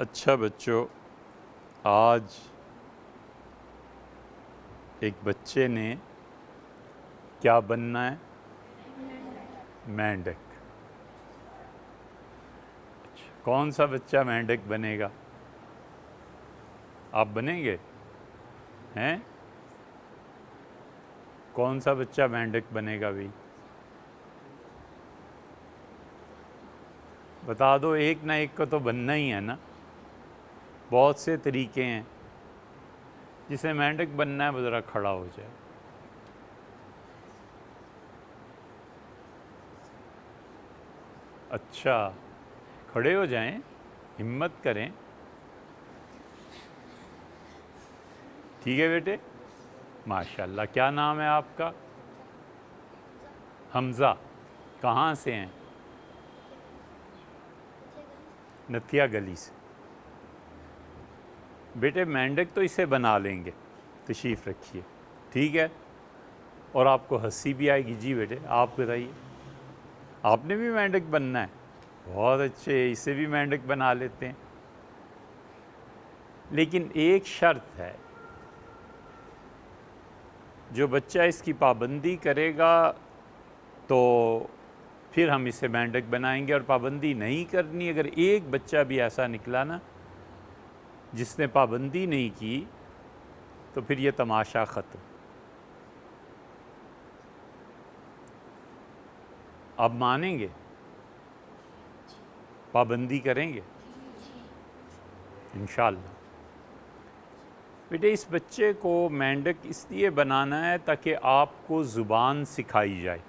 اچھا بچوں، آج ایک بچے نے کیا بننا ہے؟ مینڈک۔ کون سا بچہ مینڈک بنے گا؟ آپ بنیں گے؟ ہیں؟ کون سا بچہ مینڈک بنے گا بھی؟ بتا دو، ایک نہ ایک کو تو بننا ہی ہے نا۔ بہت سے طریقے ہیں، جسے مینڈک بننا ہے وہ ذرا کھڑا ہو جائے۔ اچھا، کھڑے ہو جائیں، ہمت کریں۔ ٹھیک ہے بیٹے، ماشاءاللہ۔ کیا نام ہے آپ کا؟ حمزہ۔ کہاں سے ہیں؟ نتھیا گلی سے۔ بیٹے مینڈک تو اسے بنا لیں گے، تشریف رکھیے، ٹھیک ہے؟ اور آپ کو ہنسی بھی آئے گی۔ جی بیٹے آپ بتائیے، آپ نے بھی مینڈک بننا ہے؟ بہت اچھے، اسے بھی مینڈک بنا لیتے ہیں۔ لیکن ایک شرط ہے، جو بچہ اس کی پابندی کرے گا تو پھر ہم اسے مینڈک بنائیں گے، اور پابندی نہیں کرنی، اگر ایک بچہ بھی ایسا نکلا نا جس نے پابندی نہیں کی تو پھر یہ تماشا ختم۔ آپ مانیں گے؟ پابندی کریں گے انشاءاللہ؟ بیٹے اس بچے کو مینڈک اس لیے بنانا ہے تاکہ آپ کو زبان سکھائی جائے۔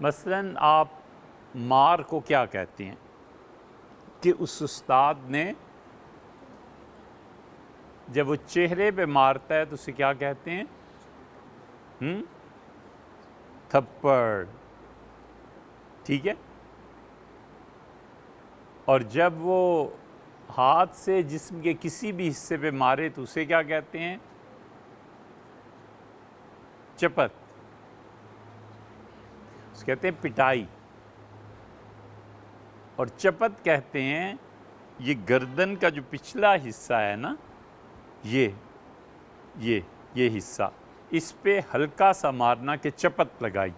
مثلاً آپ مار کو کیا کہتے ہیں کہ اس استاد نے جب وہ چہرے پہ مارتا ہے تو اسے کیا کہتے ہیں؟ تھپڑ، ٹھیک ہے؟ اور جب وہ ہاتھ سے جسم کے کسی بھی حصے پہ مارے تو اسے کیا کہتے ہیں؟ چپت، اسے کہتے ہیں پٹائی۔ اور چپت کہتے ہیں یہ گردن کا جو پچھلا حصہ ہے نا، یہ حصہ، اس پہ ہلکا سا مارنا کہ چپت لگائی۔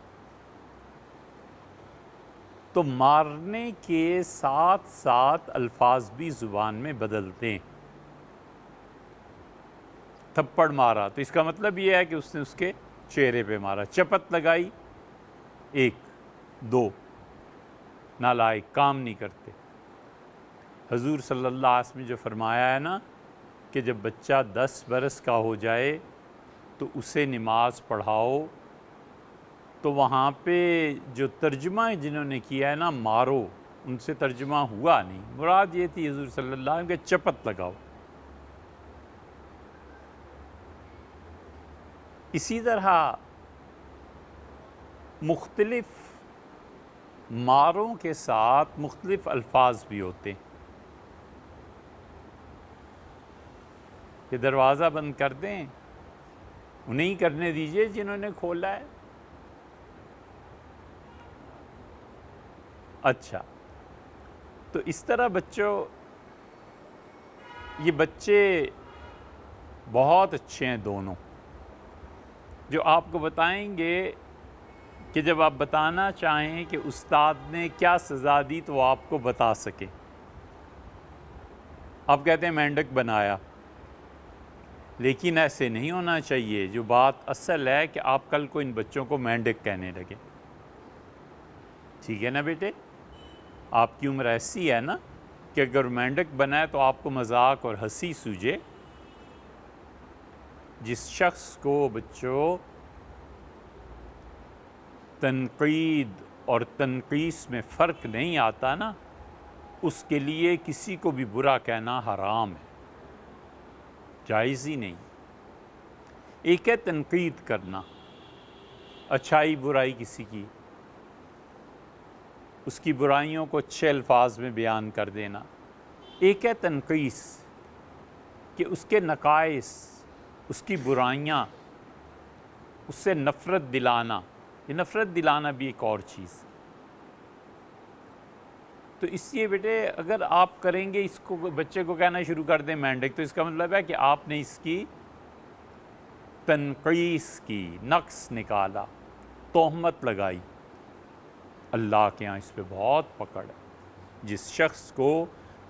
تو مارنے کے ساتھ ساتھ الفاظ بھی زبان میں بدلتے ہیں۔ تھپڑ مارا تو اس کا مطلب یہ ہے کہ اس نے اس کے چہرے پہ مارا۔ چپت لگائی، 1 2، نالائق، کام نہیں کرتے۔ حضور صلی اللہ علیہ وسلم نے جو فرمایا ہے نا کہ جب بچہ 10 برس کا ہو جائے تو اسے نماز پڑھاؤ، تو وہاں پہ جو ترجمہ جنہوں نے کیا ہے نا مارو، ان سے ترجمہ ہوا نہیں، مراد یہ تھی حضور صلی اللہ علیہ وسلم کہ چپت لگاؤ۔ اسی طرح مختلف ماروں کے ساتھ مختلف الفاظ بھی ہوتے ہیں۔ کہ دروازہ بند کر دیں، انہیں کرنے دیجئے جنہوں نے کھولا ہے۔ اچھا، تو اس طرح بچوں، یہ بچے بہت اچھے ہیں دونوں، جو آپ کو بتائیں گے کہ جب آپ بتانا چاہیں کہ استاد نے کیا سزا دی تو وہ آپ کو بتا سکیں۔ آپ کہتے ہیں مینڈک بنایا، لیکن ایسے نہیں ہونا چاہیے۔ جو بات اصل ہے کہ آپ کل کو ان بچوں کو مینڈک کہنے لگے، ٹھیک ہے نا بیٹے؟ آپ کی عمر ایسی ہے نا کہ اگر مینڈک بنا ہے تو آپ کو مذاق اور ہنسی سوجے۔ جس شخص کو بچوں تنقید اور تنقیس میں فرق نہیں آتا نا، اس کے لیے کسی کو بھی برا کہنا حرام ہے، جائز ہی نہیں۔ ایک ہے تنقید کرنا، اچھائی برائی کسی کی، اس کی برائیوں کو اچھے الفاظ میں بیان کر دینا۔ ایک ہے تنقیس، کہ اس کے نقائص، اس کی برائیاں، اس سے نفرت دلانا۔ یہ نفرت دلانا بھی ایک اور چیز۔ تو اس لیے بیٹے اگر آپ کریں گے اس کو، بچے کو کہنا شروع کر دیں مینڈک، تو اس کا مطلب ہے کہ آپ نے اس کی تنقیس کی، نقص نکالا، تہمت لگائی۔ اللہ کے ہاں اس پہ بہت پکڑ ہے۔ جس شخص کو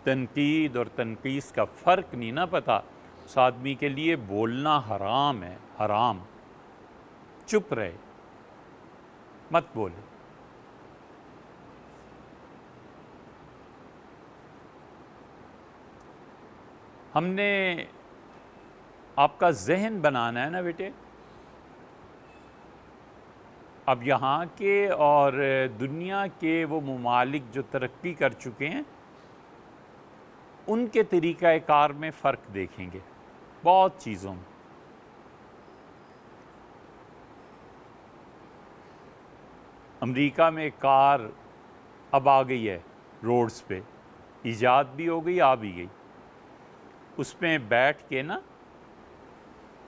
تنقید اور تنقیس کا فرق نہیں نہ پتہ، اس آدمی کے لیے بولنا حرام ہے، حرام۔ چپ رہے، مت بولے۔ ہم نے آپ کا ذہن بنانا ہے نا بیٹے۔ اب یہاں کے اور دنیا کے وہ ممالک جو ترقی کر چکے ہیں، ان کے طریقہ کار میں فرق دیکھیں گے بہت چیزوں میں۔ امریکہ میں کار اب آ گئی ہے روڈز پہ، ایجاد بھی ہو گئی، آ بھی گئی۔ اس میں بیٹھ کے نا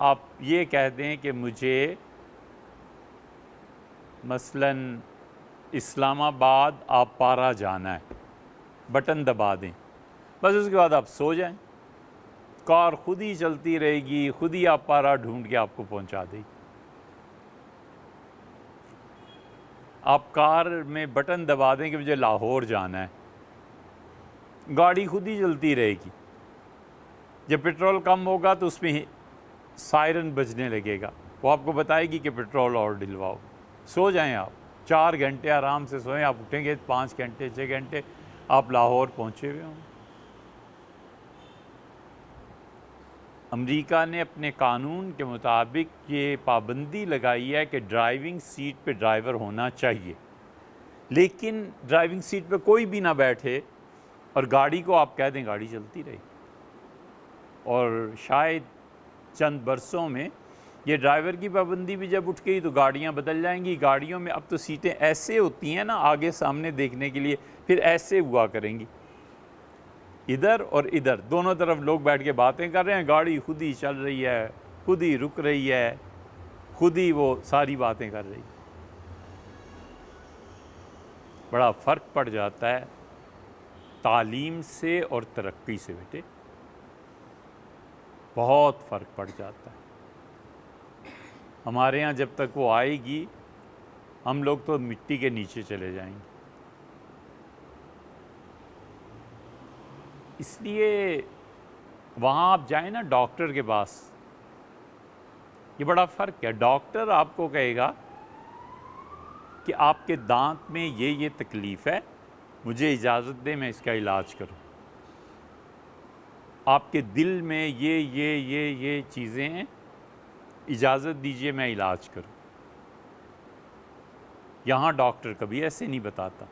آپ یہ کہہ دیں کہ مجھے مثلاً اسلام آباد آپارا جانا ہے، بٹن دبا دیں، بس اس کے بعد آپ سو جائیں، کار خود ہی چلتی رہے گی، خود ہی آپارا ڈھونڈ کے آپ کو پہنچا دے گی۔ آپ کار میں بٹن دبا دیں کہ مجھے لاہور جانا ہے، گاڑی خود ہی چلتی رہے گی۔ جب پٹرول کم ہوگا تو اس میں سائرن بجنے لگے گا، وہ آپ کو بتائے گی کہ پٹرول اور ڈلواؤ۔ سو جائیں آپ، 4 گھنٹے آرام سے سوئیں، آپ اٹھیں گے 5 گھنٹے 6 گھنٹے آپ لاہور پہنچے ہوئے ہوں۔ امریکہ نے اپنے قانون کے مطابق یہ پابندی لگائی ہے کہ ڈرائیونگ سیٹ پہ ڈرائیور ہونا چاہیے، لیکن ڈرائیونگ سیٹ پہ کوئی بھی نہ بیٹھے اور گاڑی کو آپ کہہ دیں گاڑی چلتی رہی۔ اور شاید چند برسوں میں یہ ڈرائیور کی پابندی بھی جب اٹھ گئی تو گاڑیاں بدل جائیں گی۔ گاڑیوں میں اب تو سیٹیں ایسے ہوتی ہیں نا آگے سامنے دیکھنے کے لیے، پھر ایسے ہوا کریں گی، ادھر اور ادھر دونوں طرف لوگ بیٹھ کے باتیں کر رہے ہیں، گاڑی خود ہی چل رہی ہے، خود ہی رک رہی ہے، خود ہی وہ ساری باتیں کر رہی ہے۔ بڑا فرق پڑ جاتا ہے تعلیم سے اور ترقی سے بیٹے، بہت فرق پڑ جاتا ہے۔ ہمارے ہاں جب تک وہ آئے گی ہم لوگ تو مٹی کے نیچے چلے جائیں گے۔ اس لیے وہاں آپ جائیں نا ڈاکٹر کے پاس، یہ بڑا فرق ہے۔ ڈاکٹر آپ کو کہے گا کہ آپ کے دانت میں یہ تکلیف ہے، مجھے اجازت دیں میں اس کا علاج کروں۔ آپ کے دل میں یہ چیزیں ہیں، اجازت دیجئے میں علاج کروں۔ یہاں ڈاکٹر کبھی ایسے نہیں بتاتا۔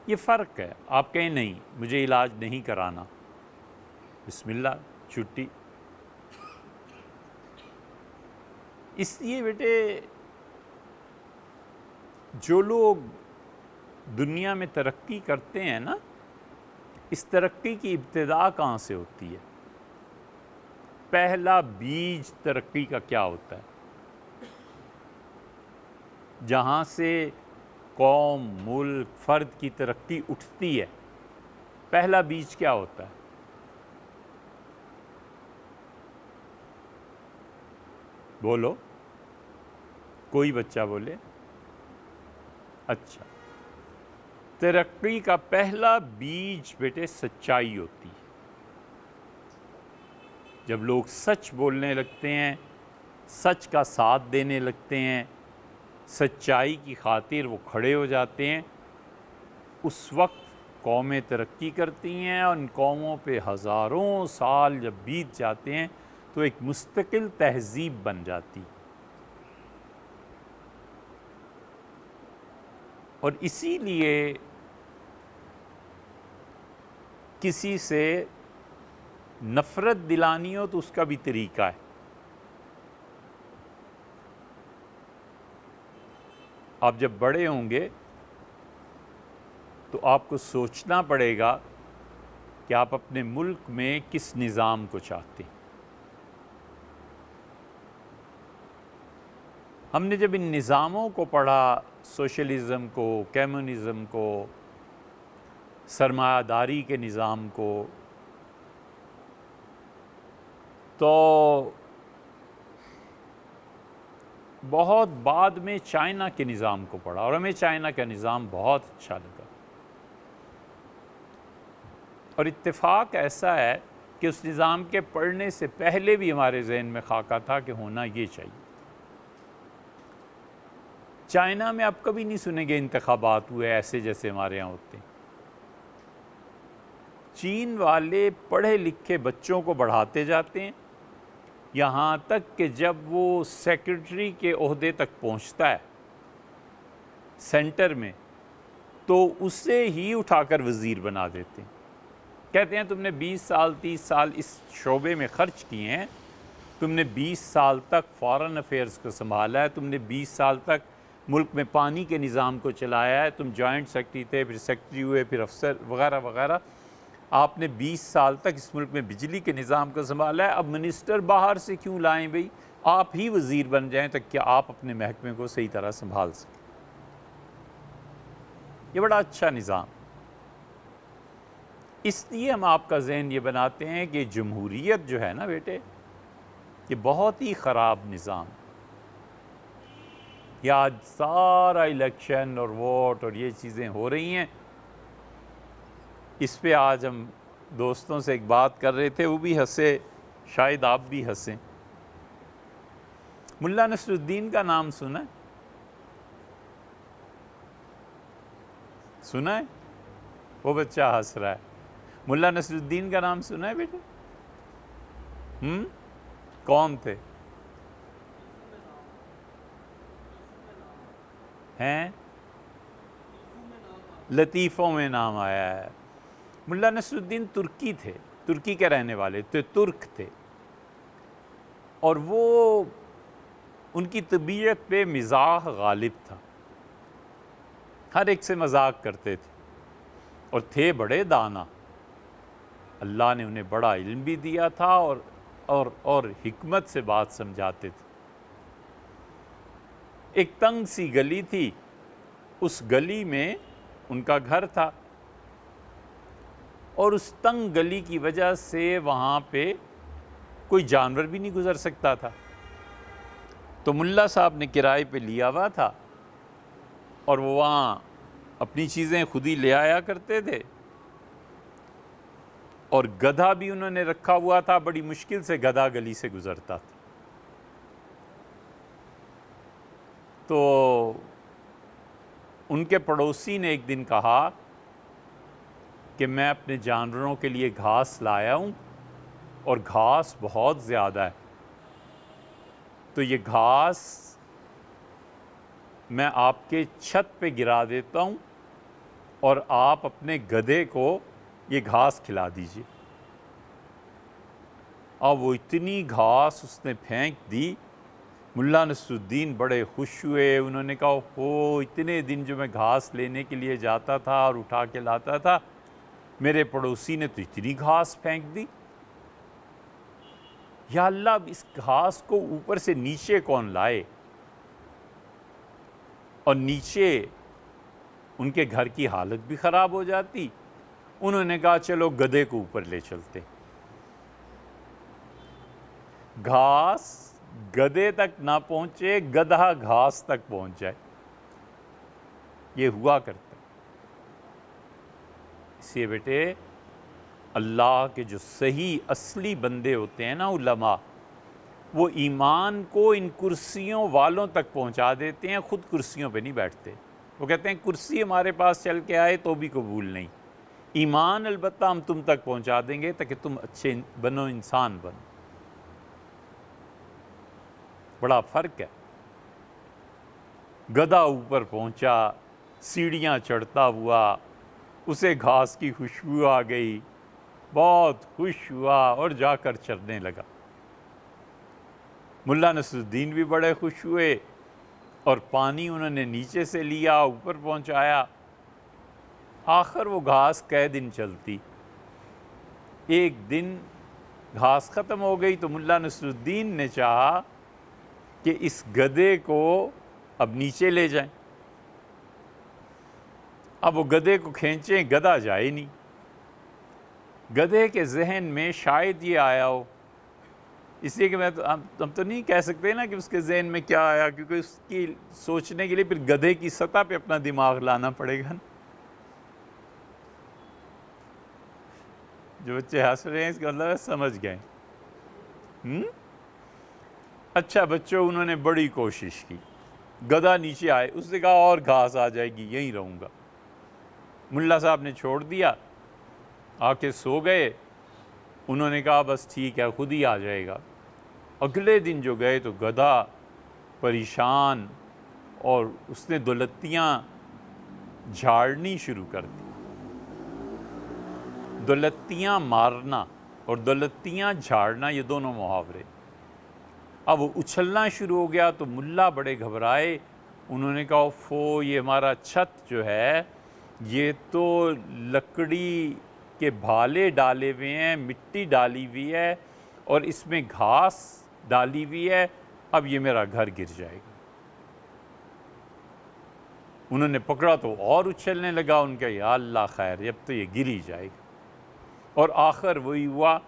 یہ فرق ہے۔ آپ کہیں نہیں مجھے علاج نہیں کرانا، بسم اللہ چھٹی۔ اس لیے بیٹے جو لوگ دنیا میں ترقی کرتے ہیں نا، اس ترقی کی ابتدا کہاں سے ہوتی ہے؟ پہلا بیج ترقی کا کیا ہوتا ہے؟ جہاں سے قوم، ملک، فرد کی ترقی اٹھتی ہے، پہلا بیج کیا ہوتا ہے؟ بولو، کوئی بچہ بولے۔ اچھا، ترقی کا پہلا بیج بیٹے سچائی ہوتی ہے۔ جب لوگ سچ بولنے لگتے ہیں، سچ کا ساتھ دینے لگتے ہیں، سچائی کی خاطر وہ کھڑے ہو جاتے ہیں، اس وقت قومیں ترقی کرتی ہیں، اور ان قوموں پہ ہزاروں سال جب بیت جاتے ہیں تو ایک مستقل تہذیب بن جاتی۔ اور اسی لیے کسی سے نفرت دلانی ہو تو اس کا بھی طریقہ ہے۔ آپ جب بڑے ہوں گے تو آپ کو سوچنا پڑے گا کہ آپ اپنے ملک میں کس نظام کو چاہتے ہیں۔ ہم نے جب ان نظاموں کو پڑھا، سوشلزم کو، کمیونزم کو، سرمایہ داری کے نظام کو، تو بہت بعد میں چائنا کے نظام کو پڑھا اور ہمیں چائنا کا نظام بہت اچھا لگا، اور اتفاق ایسا ہے کہ اس نظام کے پڑھنے سے پہلے بھی ہمارے ذہن میں خاکہ تھا کہ ہونا یہ چاہیے۔ چائنا میں آپ کبھی نہیں سنیں گے انتخابات ہوئے ایسے جیسے ہمارے یہاں ہوتے ہیں۔ چین والے پڑھے لکھے بچوں کو بڑھاتے جاتے ہیں، یہاں تک کہ جب وہ سیکرٹری کے عہدے تک پہنچتا ہے سینٹر میں تو اسے ہی اٹھا کر وزیر بنا دیتے ہیں۔ کہتے ہیں تم نے 20 سال 30 سال اس شعبے میں خرچ کیے ہیں، تم نے 20 سال تک فارن افیئرز کو سنبھالا ہے، تم نے 20 سال تک ملک میں پانی کے نظام کو چلایا ہے، تم جوائنٹ سیکرٹری تھے، پھر سیکرٹری ہوئے، پھر افسر وغیرہ وغیرہ، آپ نے 20 سال تک اس ملک میں بجلی کے نظام کو سنبھالا ہے، اب منسٹر باہر سے کیوں لائیں بھئی، آپ ہی وزیر بن جائیں تک کہ آپ اپنے محکمے کو صحیح طرح سنبھال سکیں۔ یہ بڑا اچھا نظام، اس لیے ہم آپ کا ذہن یہ بناتے ہیں کہ جمہوریت جو ہے نا بیٹے، یہ بہت ہی خراب نظام۔ یہ آج سارا الیکشن اور ووٹ اور یہ چیزیں ہو رہی ہیں، اس پہ آج ہم دوستوں سے ایک بات کر رہے تھے، وہ بھی ہنسے، شاید آپ بھی ہنسیں۔ ملا نصر الدین کا نام سنا ہے؟ سنا ہے؟ وہ بچہ ہنس رہا ہے۔ ملا نصر الدین کا نام سنا ہے بیٹے؟ کون تھے؟ ہیں؟ لطیفوں میں نام آیا ہے۔ ملا نصر الدین ترکی تھے، ترکی کے رہنے والے تھے، ترک تھے، اور وہ ان کی طبیعت پہ مزاح غالب تھا، ہر ایک سے مذاق کرتے تھے، اور تھے بڑے دانا، اللہ نے انہیں بڑا علم بھی دیا تھا اور حکمت سے بات سمجھاتے تھے۔ ایک تنگ سی گلی تھی، اس گلی میں ان کا گھر تھا، اور اس تنگ گلی کی وجہ سے وہاں پہ کوئی جانور بھی نہیں گزر سکتا تھا، تو ملا صاحب نے کرائے پہ لیا ہوا تھا، اور وہ وہاں اپنی چیزیں خود ہی لے آیا کرتے تھے، اور گدھا بھی انہوں نے رکھا ہوا تھا، بڑی مشکل سے گدھا گلی سے گزرتا تھا۔ تو ان کے پڑوسی نے ایک دن کہا کہ میں اپنے جانوروں کے لیے گھاس لایا ہوں، اور گھاس بہت زیادہ ہے، تو یہ گھاس میں آپ کے چھت پہ گرا دیتا ہوں، اور آپ اپنے گدھے کو یہ گھاس کھلا دیجیے۔ اب وہ اتنی گھاس اس نے پھینک دی، ملا نصر الدین بڑے خوش ہوئے، انہوں نے کہا او اتنے دن جو میں گھاس لینے کے لیے جاتا تھا اور اٹھا کے لاتا تھا، میرے پڑوسی نے تو اتنی گھاس پھینک دی، یا اللہ اب اس گھاس کو اوپر سے نیچے کون لائے، اور نیچے ان کے گھر کی حالت بھی خراب ہو جاتی۔ انہوں نے کہا چلو گدھے کو اوپر لے چلتے، گھاس گدھے تک نہ پہنچے، گدھا گھاس تک پہنچ جائے، یہ ہوا کرتا۔ اس لیے بیٹے اللہ کے جو صحیح اصلی بندے ہوتے ہیں نا علماء، وہ ایمان کو ان کرسیوں والوں تک پہنچا دیتے ہیں، خود کرسیوں پہ نہیں بیٹھتے۔ وہ کہتے ہیں کرسی ہمارے پاس چل کے آئے تو بھی قبول نہیں، ایمان البتہ ہم تم تک پہنچا دیں گے تاکہ تم اچھے بنو، انسان بنو۔ بڑا فرق ہے۔ گدھا اوپر پہنچا، سیڑھیاں چڑھتا ہوا، اسے گھاس کی خوشبو آ گئی، بہت خوش ہوا اور جا کر چرنے لگا۔ ملا نصر الدین بھی بڑے خوش ہوئے، اور پانی انہوں نے نیچے سے لیا، اوپر پہنچایا۔ آخر وہ گھاس کئے دن چلتی، ایک دن گھاس ختم ہو گئی تو ملا نصر الدین نے چاہا کہ اس گدھے کو اب نیچے لے جائیں، اب وہ گدھے کو کھینچیں، گدھا جائے نہیں. گدھے کے ذہن میں شاید یہ آیا ہو، اس لیے کہ ہم تو نہیں کہہ سکتے نا کہ اس کے ذہن میں کیا آیا، کیونکہ اس کی سوچنے کے لیے پھر گدھے کی سطح پہ اپنا دماغ لانا پڑے گا. جو بچے ہنس رہے ہیں اس کا مطلب ہے سمجھ گئے. اچھا بچوں، انہوں نے بڑی کوشش کی، گدھا نیچے آئے، اس نے کہا اور گھاس آ جائے گی یہیں رہوں گا. ملا صاحب نے چھوڑ دیا، آ کے سو گئے. انہوں نے کہا بس ٹھیک ہے خود ہی آ جائے گا. اگلے دن جو گئے تو گدھا پریشان، اور اس نے دولتیاں جھاڑنی شروع کر دی. دولتیاں مارنا اور دولتیاں جھاڑنا یہ دونوں محاورے. اب وہ اچھلنا شروع ہو گیا تو ملا بڑے گھبرائے. انہوں نے کہا فو، یہ ہمارا چھت جو ہے یہ تو لکڑی کے بھالے ڈالے ہوئے ہیں، مٹی ڈالی ہوئی ہے، اور اس میں گھاس ڈالی ہوئی ہے، اب یہ میرا گھر گر جائے گا. انہوں نے پکڑا تو اور اچھلنے لگا. ان کا یا اللہ خیر، اب تو یہ گر ہی جائے گا. اور آخر وہی ہوا،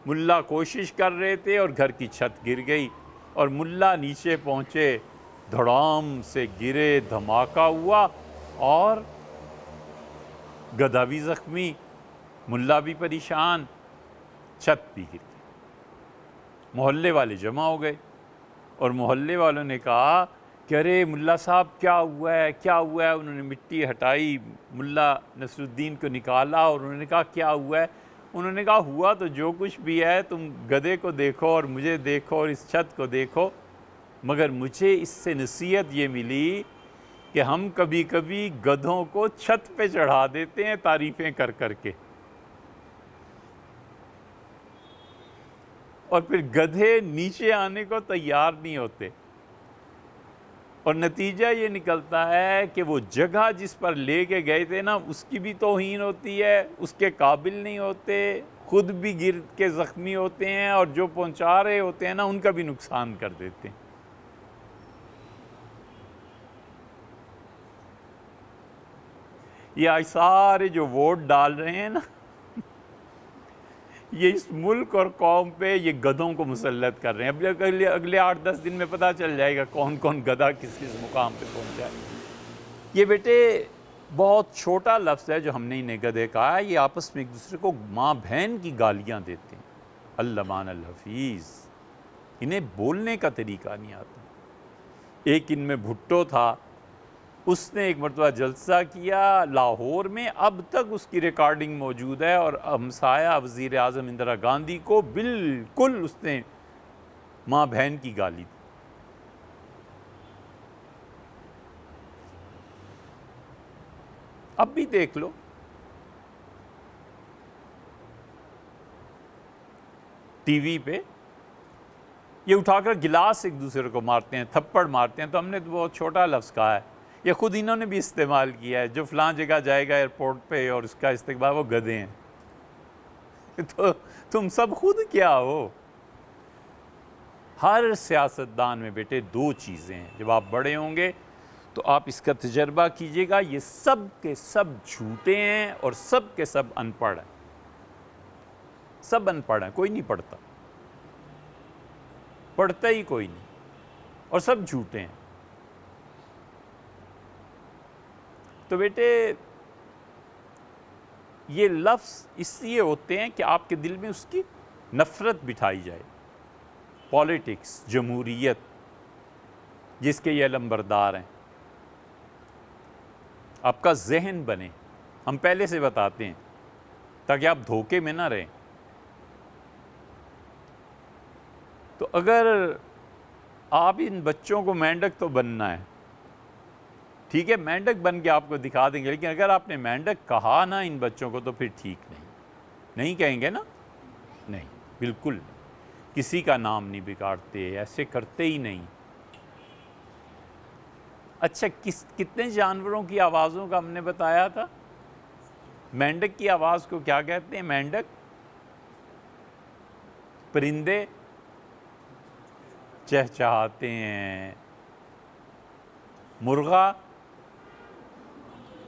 ملا کوشش کر رہے تھے اور گھر کی چھت گر گئی، اور ملا نیچے پہنچے، دھڑام سے گرے، دھماکہ ہوا، اور گدھا بھی زخمی، ملا بھی پریشان، چھت بھی گر گئی. محلے والے جمع ہو گئے، اور محلے والوں نے کہا کہ ارے ملا صاحب کیا ہوا ہے، کیا ہوا ہے. انہوں نے مٹی ہٹائی، ملا نصر الدین کو نکالا، اور انہوں نے کہا کیا ہوا ہے. انہوں نے کہا ہوا تو جو کچھ بھی ہے، تم گدھے کو دیکھو اور مجھے دیکھو اور اس چھت کو دیکھو، مگر مجھے اس سے نصیحت یہ ملی کہ ہم کبھی کبھی گدھوں کو چھت پہ چڑھا دیتے ہیں تعریفیں کر کر کے، اور پھر گدھے نیچے آنے کو تیار نہیں ہوتے، اور نتیجہ یہ نکلتا ہے کہ وہ جگہ جس پر لے کے گئے تھے نا، اس کی بھی توہین ہوتی ہے، اس کے قابل نہیں ہوتے، خود بھی گر کے زخمی ہوتے ہیں، اور جو پہنچا رہے ہوتے ہیں نا ان کا بھی نقصان کر دیتے ہیں. یہ آج سارے جو ووٹ ڈال رہے ہیں نا، یہ اس ملک اور قوم پہ یہ گدھوں کو مسلط کر رہے ہیں. اب اگلے 8-10 دن میں پتہ چل جائے گا کون کون گدھا کس کس مقام پہ پہنچا ہے. یہ بیٹے بہت چھوٹا لفظ ہے جو ہم نے انہیں گدھے کہا ہے. یہ آپس میں ایک دوسرے کو ماں بہن کی گالیاں دیتے ہیں. علمان الحفیظ، انہیں بولنے کا طریقہ نہیں آتا. ایک ان میں بھٹو تھا، اس نے ایک مرتبہ جلسہ کیا لاہور میں، اب تک اس کی ریکارڈنگ موجود ہے، اور ہمسایہ وزیر اعظم اندرا گاندھی کو بالکل اس نے ماں بہن کی گالی دی. اب بھی دیکھ لو، ٹی وی پہ یہ اٹھا کر گلاس ایک دوسرے کو مارتے ہیں، تھپڑ مارتے ہیں. تو ہم نے تو بہت چھوٹا لفظ کہا ہے، یہ خود انہوں نے بھی استعمال کیا ہے. جو فلاں جگہ جائے گا ایئرپورٹ پہ اور اس کا استقبال، وہ گدھے ہیں. تو تم سب خود کیا ہو؟ ہر سیاستدان میں بیٹے دو چیزیں ہیں. جب آپ بڑے ہوں گے تو آپ اس کا تجربہ کیجئے گا، یہ سب کے سب جھوٹے ہیں اور سب کے سب ان پڑھ ہیں. سب ان پڑھ ہیں، کوئی نہیں پڑھتا، پڑھتا ہی کوئی نہیں، اور سب جھوٹے ہیں. تو بیٹے یہ لفظ اس لیے ہوتے ہیں کہ آپ کے دل میں اس کی نفرت بٹھائی جائے. پالیٹکس، جمہوریت، جس کے یہ علمبردار ہیں، آپ کا ذہن بنے. ہم پہلے سے بتاتے ہیں تاکہ آپ دھوکے میں نہ رہیں. تو اگر آپ ان بچوں کو مینڈک تو بننا ہے، ٹھیک ہے، مینڈک بن کے آپ کو دکھا دیں گے، لیکن اگر آپ نے مینڈک کہا نا ان بچوں کو تو پھر ٹھیک نہیں کہیں گے نا. نہیں، بالکل نہیں. کسی کا نام نہیں بگاڑتے، ایسے کرتے ہی نہیں. اچھا، کتنے جانوروں کی آوازوں کا ہم نے بتایا تھا؟ مینڈک کی آواز کو کیا کہتے ہیں؟ مینڈک. پرندے چہچہاتے ہیں. مرغا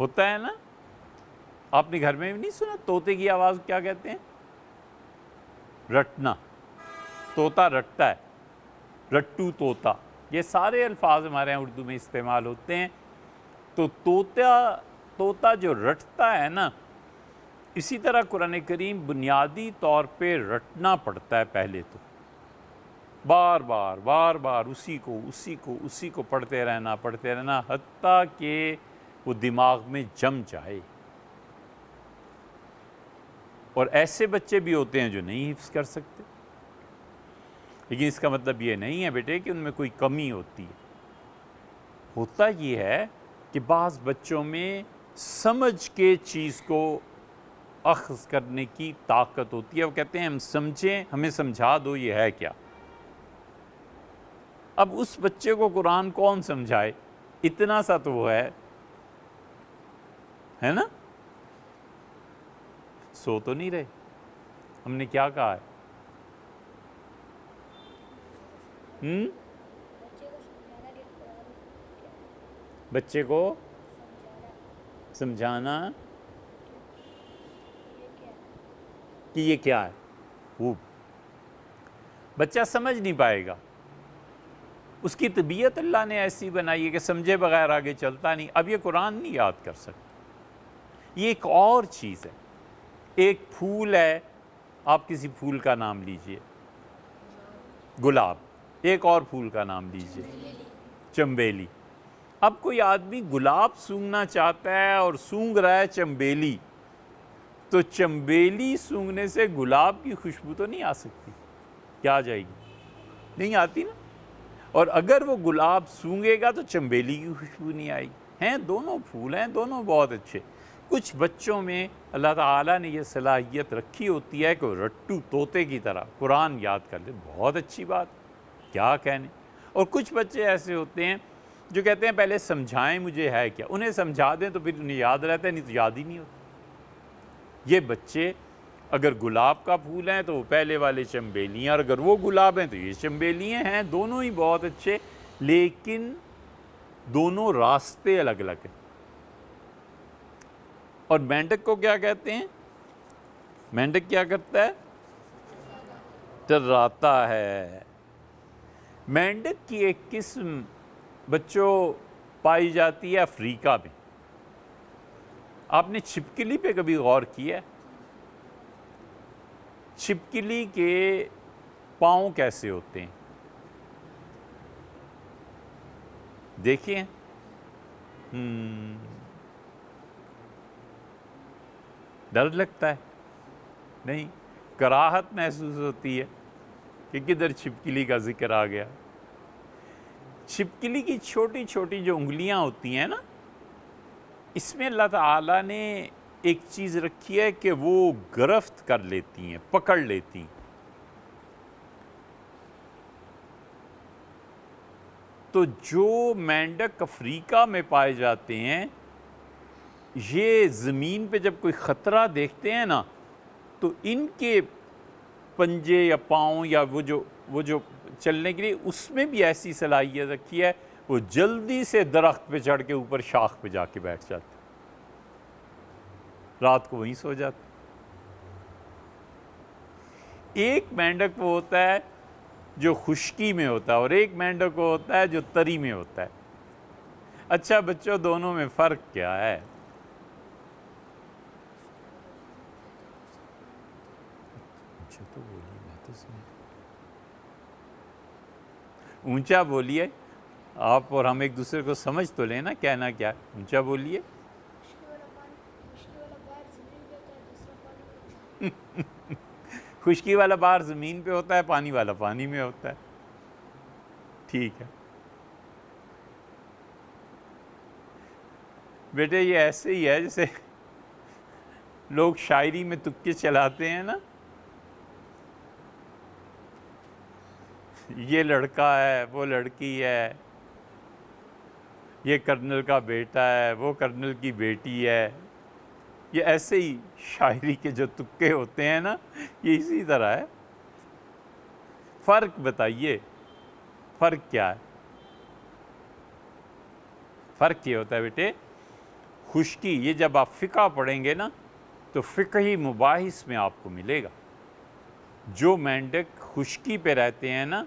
ہوتا ہے نا؟ آپ نے گھر میں بھی نہیں سنا طوطے کی آواز کیا کہتے ہیں؟ رٹنا. طوطا رٹتا ہے، رٹو طوطا، یہ سارے الفاظ ہمارے یہاں اردو میں استعمال ہوتے ہیں. تو طوطا جو رٹتا ہے نا، اسی طرح قرآن کریم بنیادی طور پہ رٹنا پڑتا ہے پہلے تو، بار بار بار بار اسی کو پڑھتے رہنا حتیٰ کہ وہ دماغ میں جم جائے. اور ایسے بچے بھی ہوتے ہیں جو نہیں حفظ کر سکتے، لیکن اس کا مطلب یہ نہیں ہے بیٹے کہ ان میں کوئی کمی ہوتی ہے. ہوتا یہ ہے کہ بعض بچوں میں سمجھ کے چیز کو اخذ کرنے کی طاقت ہوتی ہے. وہ کہتے ہیں ہم سمجھیں، ہمیں سمجھا دو یہ ہے کیا. اب اس بچے کو قرآن کون سمجھائے؟ اتنا سا تو وہ ہے نا؟ سو تو نہیں رہے. ہم نے کیا کہا ہے؟ بچے کو سمجھانا کہ یہ کیا ہے. خوب. بچہ سمجھ نہیں پائے گا، اس کی طبیعت اللہ نے ایسی بنائی ہے کہ سمجھے بغیر آگے چلتا نہیں. اب یہ قرآن نہیں یاد کر سکتا. یہ ایک اور چیز ہے. ایک پھول ہے، آپ کسی پھول کا نام لیجئے، گلاب. ایک اور پھول کا نام لیجئے، چنبیلی. اب کوئی آدمی گلاب سونگھنا چاہتا ہے اور سونگھ رہا ہے چنبیلی، تو چنبیلی سونگھنے سے گلاب کی خوشبو تو نہیں آ سکتی. کیا آ جائے گی؟ نہیں آتی نا. اور اگر وہ گلاب سونگھے گا تو چنبیلی کی خوشبو نہیں آئے گی. ہیں دونوں پھول ہیں، دونوں بہت اچھے. کچھ بچوں میں اللہ تعالیٰ نے یہ صلاحیت رکھی ہوتی ہے کہ وہ رٹو طوطے کی طرح قرآن یاد کر لے. بہت اچھی بات، کیا کہنے. اور کچھ بچے ایسے ہوتے ہیں جو کہتے ہیں پہلے سمجھائیں مجھے ہے کیا. انہیں سمجھا دیں تو پھر انہیں یاد رہتا ہے، نہیں تو یاد ہی نہیں ہوتا. یہ بچے اگر گلاب کا پھول ہیں تو وہ پہلے والے چنبیلی ہیں، اور اگر وہ گلاب ہیں تو یہ چنبیلی ہیں. دونوں ہی بہت اچھے، لیکن دونوں راستے الگ الگ ہیں. اور مینڈک کو کیا کہتے ہیں؟ مینڈک کیا کرتا ہے؟ ٹراتا ہے. مینڈک کی ایک قسم بچوں پائی جاتی ہے افریقہ میں. آپ نے چھپکلی پہ کبھی غور کیا ہے؟ چھپکلی کے پاؤں کیسے ہوتے ہیں؟ دیکھیں. ڈر لگتا ہے؟ نہیں، کراہت محسوس ہوتی ہے کہ کدھر چھپکلی کا ذکر آ گیا. چھپکلی کی چھوٹی چھوٹی جو انگلیاں ہوتی ہیں نا، اس میں اللہ تعالیٰ نے ایک چیز رکھی ہے کہ وہ گرفت کر لیتی ہیں، پکڑ لیتی ہیں. تو جو مینڈک افریقہ میں پائے جاتے ہیں، یہ زمین پہ جب کوئی خطرہ دیکھتے ہیں نا، تو ان کے پنجے یا پاؤں یا وہ جو چلنے کے لیے اس میں بھی ایسی صلاحیت رکھی ہے، وہ جلدی سے درخت پہ چڑھ کے اوپر شاخ پہ جا کے بیٹھ جاتے، رات کو وہیں سو جاتے. ایک مینڈک وہ ہوتا ہے جو خشکی میں ہوتا ہے، اور ایک مینڈک وہ ہوتا ہے جو تری میں ہوتا ہے. اچھا بچوں، دونوں میں فرق کیا ہے؟ تو بولیے، میں تو سمجھ. اونچا بولیے، آپ اور ہم ایک دوسرے کو سمجھ تو لیں نا کہنا کیا. اونچا بولیے. خشکی والا بہار زمین پہ ہوتا ہے، پانی والا پانی میں ہوتا ہے. ٹھیک ہے بیٹے، یہ ایسے ہی ہے جیسے لوگ شاعری میں تکے چلاتے ہیں نا. یہ لڑکا ہے، وہ لڑکی ہے، یہ کرنل کا بیٹا ہے، وہ کرنل کی بیٹی ہے. یہ ایسے ہی شاعری کے جو تکے ہوتے ہیں نا، یہ اسی طرح ہے. فرق بتائیے، فرق کیا ہے؟ فرق یہ ہوتا ہے بیٹے، خشکی، یہ جب آپ فقہ پڑھیں گے نا تو فقہی مباحث میں آپ کو ملے گا. جو مینڈک خشکی پہ رہتے ہیں نا،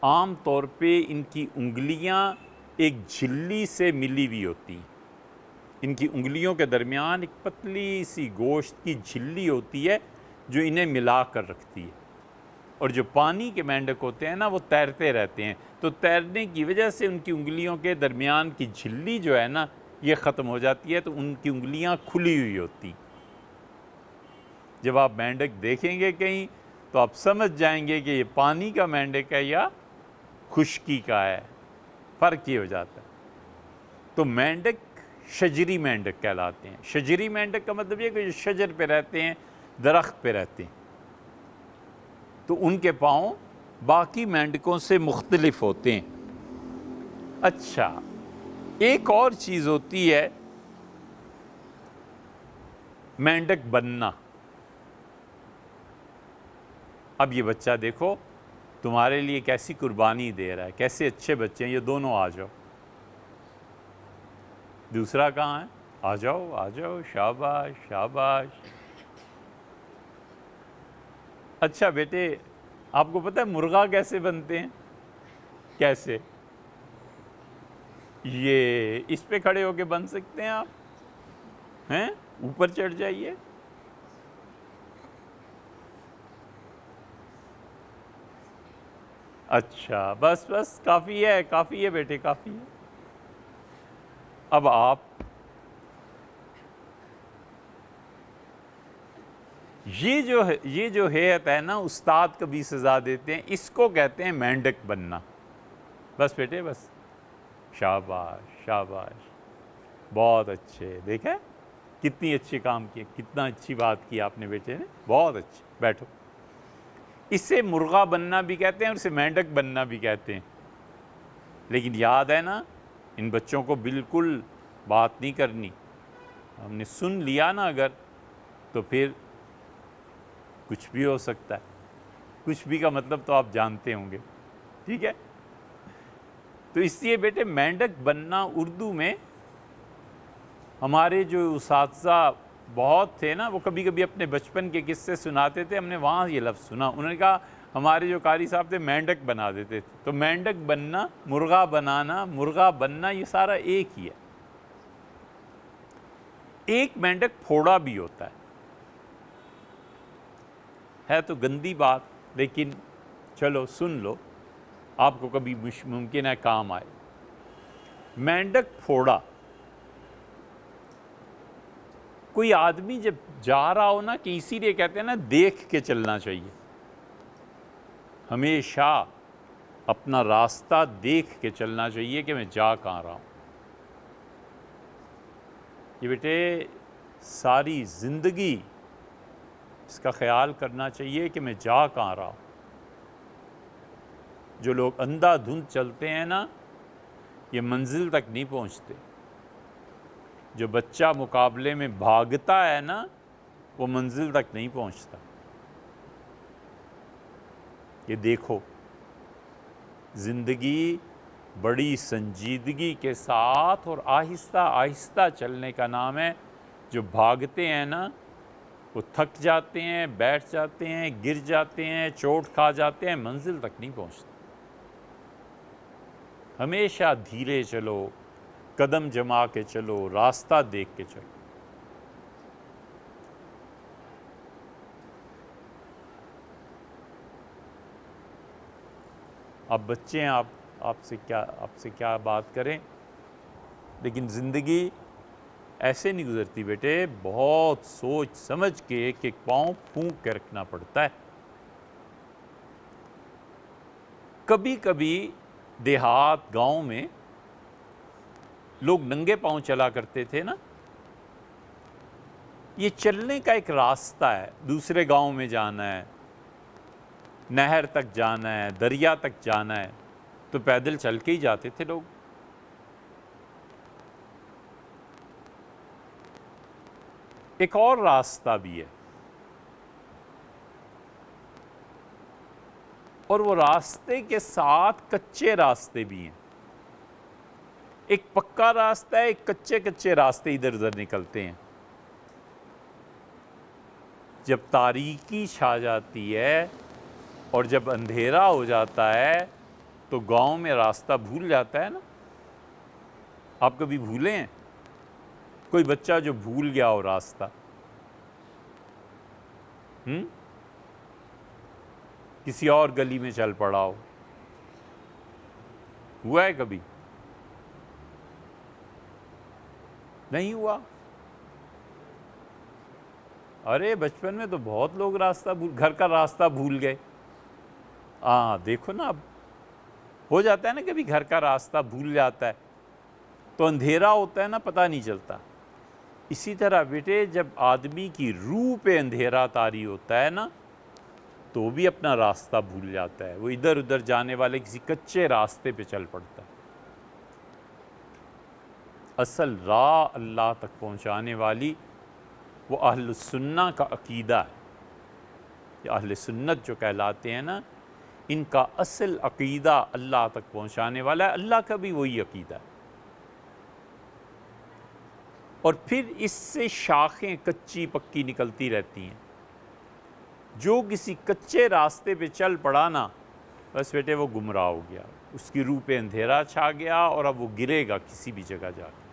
عام طور پہ ان کی انگلیاں ایک جھلی سے ملی ہوئی ہوتی ہیں. ان کی انگلیوں کے درمیان ایک پتلی سی گوشت کی جھلی ہوتی ہے جو انہیں ملا کر رکھتی ہے. اور جو پانی کے مینڈک ہوتے ہیں نا وہ تیرتے رہتے ہیں، تو تیرنے کی وجہ سے ان کی انگلیوں کے درمیان کی جھلی جو ہے نا یہ ختم ہو جاتی ہے، تو ان کی انگلیاں کھلی ہوئی ہوتی. جب آپ مینڈک دیکھیں گے کہیں تو آپ سمجھ جائیں گے کہ یہ پانی کا مینڈک ہے یا خشکی کا ہے، فرق یہ ہو جاتا ہے. تو مینڈک شجری مینڈک کہلاتے ہیں. شجری مینڈک کا مطلب یہ کہ جو شجر پہ رہتے ہیں، درخت پہ رہتے ہیں، تو ان کے پاؤں باقی مینڈکوں سے مختلف ہوتے ہیں. اچھا، ایک اور چیز ہوتی ہے مینڈک بننا. اب یہ بچہ دیکھو تمہارے لیے کیسی قربانی دے رہا ہے، کیسے اچھے بچے ہیں. یہ دونوں آ جاؤ. دوسرا کہاں ہے؟ آ جاؤ آ جاؤ، شاباش شاباش. اچھا بیٹے، آپ کو پتہ ہے مرغا کیسے بنتے ہیں؟ کیسے؟ یہ اس پہ کھڑے ہو کے بن سکتے ہیں آپ ہیں؟ اوپر چڑھ جائیے. اچھا بس بس کافی ہے، کافی ہے بیٹے، کافی ہے. اب آپ یہ جو ہیئت ہے نا، استاد کبھی سزا دیتے ہیں، اس کو کہتے ہیں مینڈک بننا. بس بیٹے بس، شاباش شاباش، بہت اچھے. دیکھیں کتنی اچھی کام کیے، کتنا اچھی بات کی آپ نے بیٹے نے، بہت اچھی. بیٹھو. اسے مرغا بننا بھی کہتے ہیں اور اسے مینڈک بننا بھی کہتے ہیں. لیکن یاد ہے نا، ان بچوں کو بالکل بات نہیں کرنی. ہم نے سن لیا نا اگر، تو پھر کچھ بھی ہو سکتا ہے. کچھ بھی کا مطلب تو آپ جانتے ہوں گے، ٹھیک ہے؟ تو اس لیے بیٹے مینڈک بننا اردو میں ہمارے جو اساتذہ بہت تھے نا، وہ کبھی کبھی اپنے بچپن کے قصے سناتے تھے. ہم نے وہاں یہ لفظ سنا. انہوں نے کہا ہمارے جو قاری صاحب تھے مینڈک بنا دیتے تھے. تو مینڈک بننا، مرغا بنانا، مرغا بننا، یہ سارا ایک ہی ہے. ایک مینڈک پھوڑا بھی ہوتا ہے تو گندی بات، لیکن چلو سن لو، آپ کو کبھی ممکن ہے کام آئے. مینڈک پھوڑا، کوئی آدمی جب جا رہا ہو نا، کہ اسی لیے کہتے ہیں نا دیکھ کے چلنا چاہیے. ہمیشہ اپنا راستہ دیکھ کے چلنا چاہیے کہ میں جا کہاں رہا ہوں. یہ بیٹے ساری زندگی اس کا خیال کرنا چاہیے کہ میں جا کہاں رہا ہوں. جو لوگ اندھا دھند چلتے ہیں نا، یہ منزل تک نہیں پہنچتے. جو بچہ مقابلے میں بھاگتا ہے نا، وہ منزل تک نہیں پہنچتا. یہ دیکھو، زندگی بڑی سنجیدگی کے ساتھ اور آہستہ آہستہ چلنے کا نام ہے. جو بھاگتے ہیں نا وہ تھک جاتے ہیں، بیٹھ جاتے ہیں، گر جاتے ہیں، چوٹ کھا جاتے ہیں، منزل تک نہیں پہنچتے. ہمیشہ دھیرے چلو، قدم جما کے چلو، راستہ دیکھ کے چلو. آپ بچے ہیں، آپ سے کیا بات کریں. لیکن زندگی ایسے نہیں گزرتی بیٹے. بہت سوچ سمجھ کے ایک ایک پاؤں پھونک کے رکھنا پڑتا ہے. کبھی کبھی دیہات گاؤں میں لوگ ننگے پاؤں چلا کرتے تھے نا. یہ چلنے کا ایک راستہ ہے. دوسرے گاؤں میں جانا ہے، نہر تک جانا ہے، دریا تک جانا ہے، تو پیدل چل کے ہی جاتے تھے لوگ. ایک اور راستہ بھی ہے، اور وہ راستے کے ساتھ کچے راستے بھی ہیں. ایک پکا راستہ ہے، ایک کچے کچے راستے ادھر ادھر نکلتے ہیں۔ جب تاریکی چھا جاتی ہے اور جب اندھیرا ہو جاتا ہے تو گاؤں میں راستہ بھول جاتا ہے نا۔ آپ کبھی بھولے ہیں کوئی بچہ جو بھول گیا ہو راستہ؟ کسی اور گلی میں چل پڑا ہوا ہے کبھی؟ نہیں ہوا؟ ارے بچپن میں تو بہت لوگ گھر کا راستہ بھول گئے۔ دیکھو نا، اب ہو جاتا ہے نا کبھی گھر کا راستہ بھول جاتا ہے تو اندھیرا ہوتا ہے نا، پتہ نہیں چلتا۔ اسی طرح بیٹے جب آدمی کی روح پہ اندھیرا طاری ہوتا ہے نا تو بھی اپنا راستہ بھول جاتا ہے، وہ ادھر ادھر جانے والے کسی کچے راستے پہ چل پڑتا ہے۔ اصل راہ اللہ تک پہنچانے والی وہ اہل السنہ کا عقیدہ ہے۔ یہ اہل سنت جو کہلاتے ہیں نا، ان کا اصل عقیدہ اللہ تک پہنچانے والا ہے، اللہ کا بھی وہی عقیدہ ہے۔ اور پھر اس سے شاخیں کچی پکی نکلتی رہتی ہیں۔ جو کسی کچے راستے پہ چل پڑا نا، بس بیٹے وہ گمراہ ہو گیا، اس کی روح پہ اندھیرا چھا گیا اور اب وہ گرے گا کسی بھی جگہ جا کے۔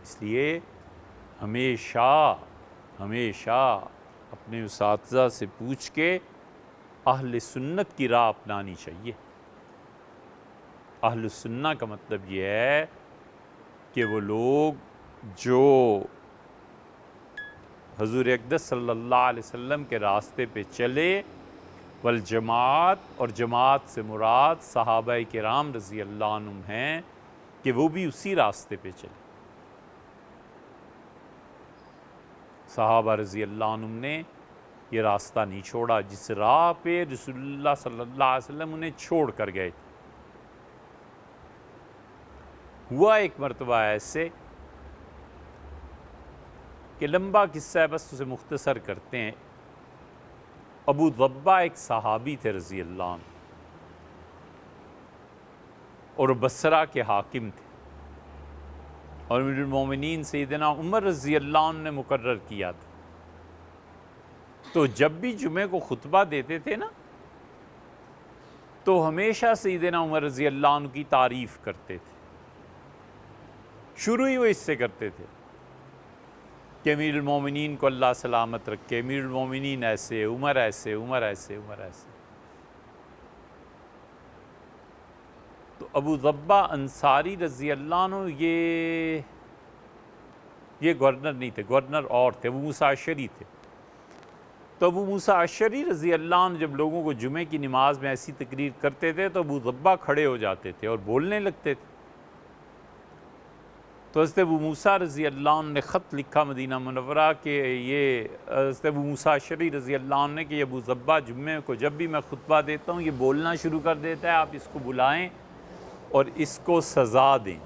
اس لیے ہمیشہ اپنے اساتذہ سے پوچھ کے اہل سنت کی راہ اپنانی چاہیے۔ اہل سنہ کا مطلب یہ ہے کہ وہ لوگ جو حضور اقدس صلی اللہ علیہ وسلم کے راستے پہ چلے، والجماعت، اور جماعت سے مراد صحابہ کرام رضی اللہ عنہم ہیں کہ وہ بھی اسی راستے پہ چلے۔ صحابہ رضی اللہ عنہم نے یہ راستہ نہیں چھوڑا جس راہ پہ رسول اللہ صلی اللہ علیہ وسلم انہیں چھوڑ کر گئے۔ ہوا ایک مرتبہ ایسے کہ لمبا قصہ ہے، بس اسے مختصر کرتے ہیں۔ ابو ضبہ ایک صحابی تھے رضی اللہ عنہ، اور بصرہ کے حاکم تھے، اور امیر المومنین سیدنا عمر رضی اللہ عنہ نے مقرر کیا تھا۔ تو جب بھی جمعے کو خطبہ دیتے تھے نا تو ہمیشہ سیدنا عمر رضی اللہ عنہ کی تعریف کرتے تھے۔ شروع ہی وہ اس سے کرتے تھے کہ امیر المومنین کو اللہ سلامت رکھے، امیر المومنین ایسے، عمر ایسے، عمر ایسے، عمر ایسے۔ تو ابو ضبہ انصاری رضی اللہ عنہ یہ گورنر نہیں تھے، گورنر اور تھے، ابو موسیٰ اشعری تھے۔ تو ابو موسیٰ اشعری رضی اللہ عنہ جب لوگوں کو جمعے کی نماز میں ایسی تقریر کرتے تھے تو ابو ضبہ کھڑے ہو جاتے تھے اور بولنے لگتے تھے۔ تو حضرت ابو موسیٰ رضی اللہ عنہ نے خط لکھا مدینہ منورہ کہ یہ حضرت ابو موسیٰ اشعری رضی اللہ عنہ نے کہ یہ ابو ضبہ جمعے کو جب بھی میں خطبہ دیتا ہوں یہ بولنا شروع کر دیتا ہے، آپ اس کو بلائیں اور اس کو سزا دیں۔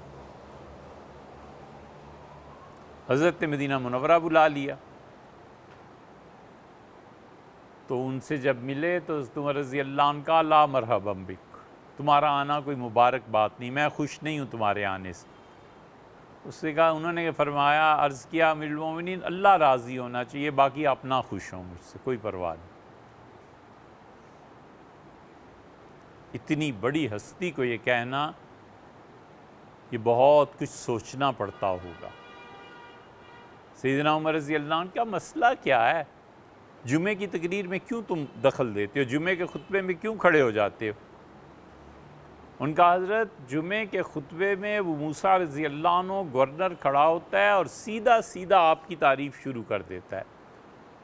حضرت مدینہ منورہ بلا لیا، تو ان سے جب ملے تو حضرت عمر رضی اللہ عنہ کا لا مرحبا بک، تمہارا آنا کوئی مبارک بات نہیں، میں خوش نہیں ہوں تمہارے آنے سے۔ اس سے کہا، انہوں نے فرمایا، عرض کیا، امیر المومنین اللہ راضی ہونا چاہیے، باقی آپ نہ خوش ہوں مجھ سے، کوئی پرواہ نہیں۔ اتنی بڑی ہستی کو یہ کہنا، یہ بہت کچھ سوچنا پڑتا ہوگا۔ سیدنا عمر رضی اللہ عنہ کا مسئلہ کیا ہے؟ جمعے کی تقریر میں کیوں تم دخل دیتے ہو؟ جمعے کے خطبے میں کیوں کھڑے ہو جاتے ہو؟ ان کا حضرت جمعے کے خطبے میں ابو موسیٰ رضی اللہ عنہ گورنر کھڑا ہوتا ہے اور سیدھا سیدھا آپ کی تعریف شروع کر دیتا ہے،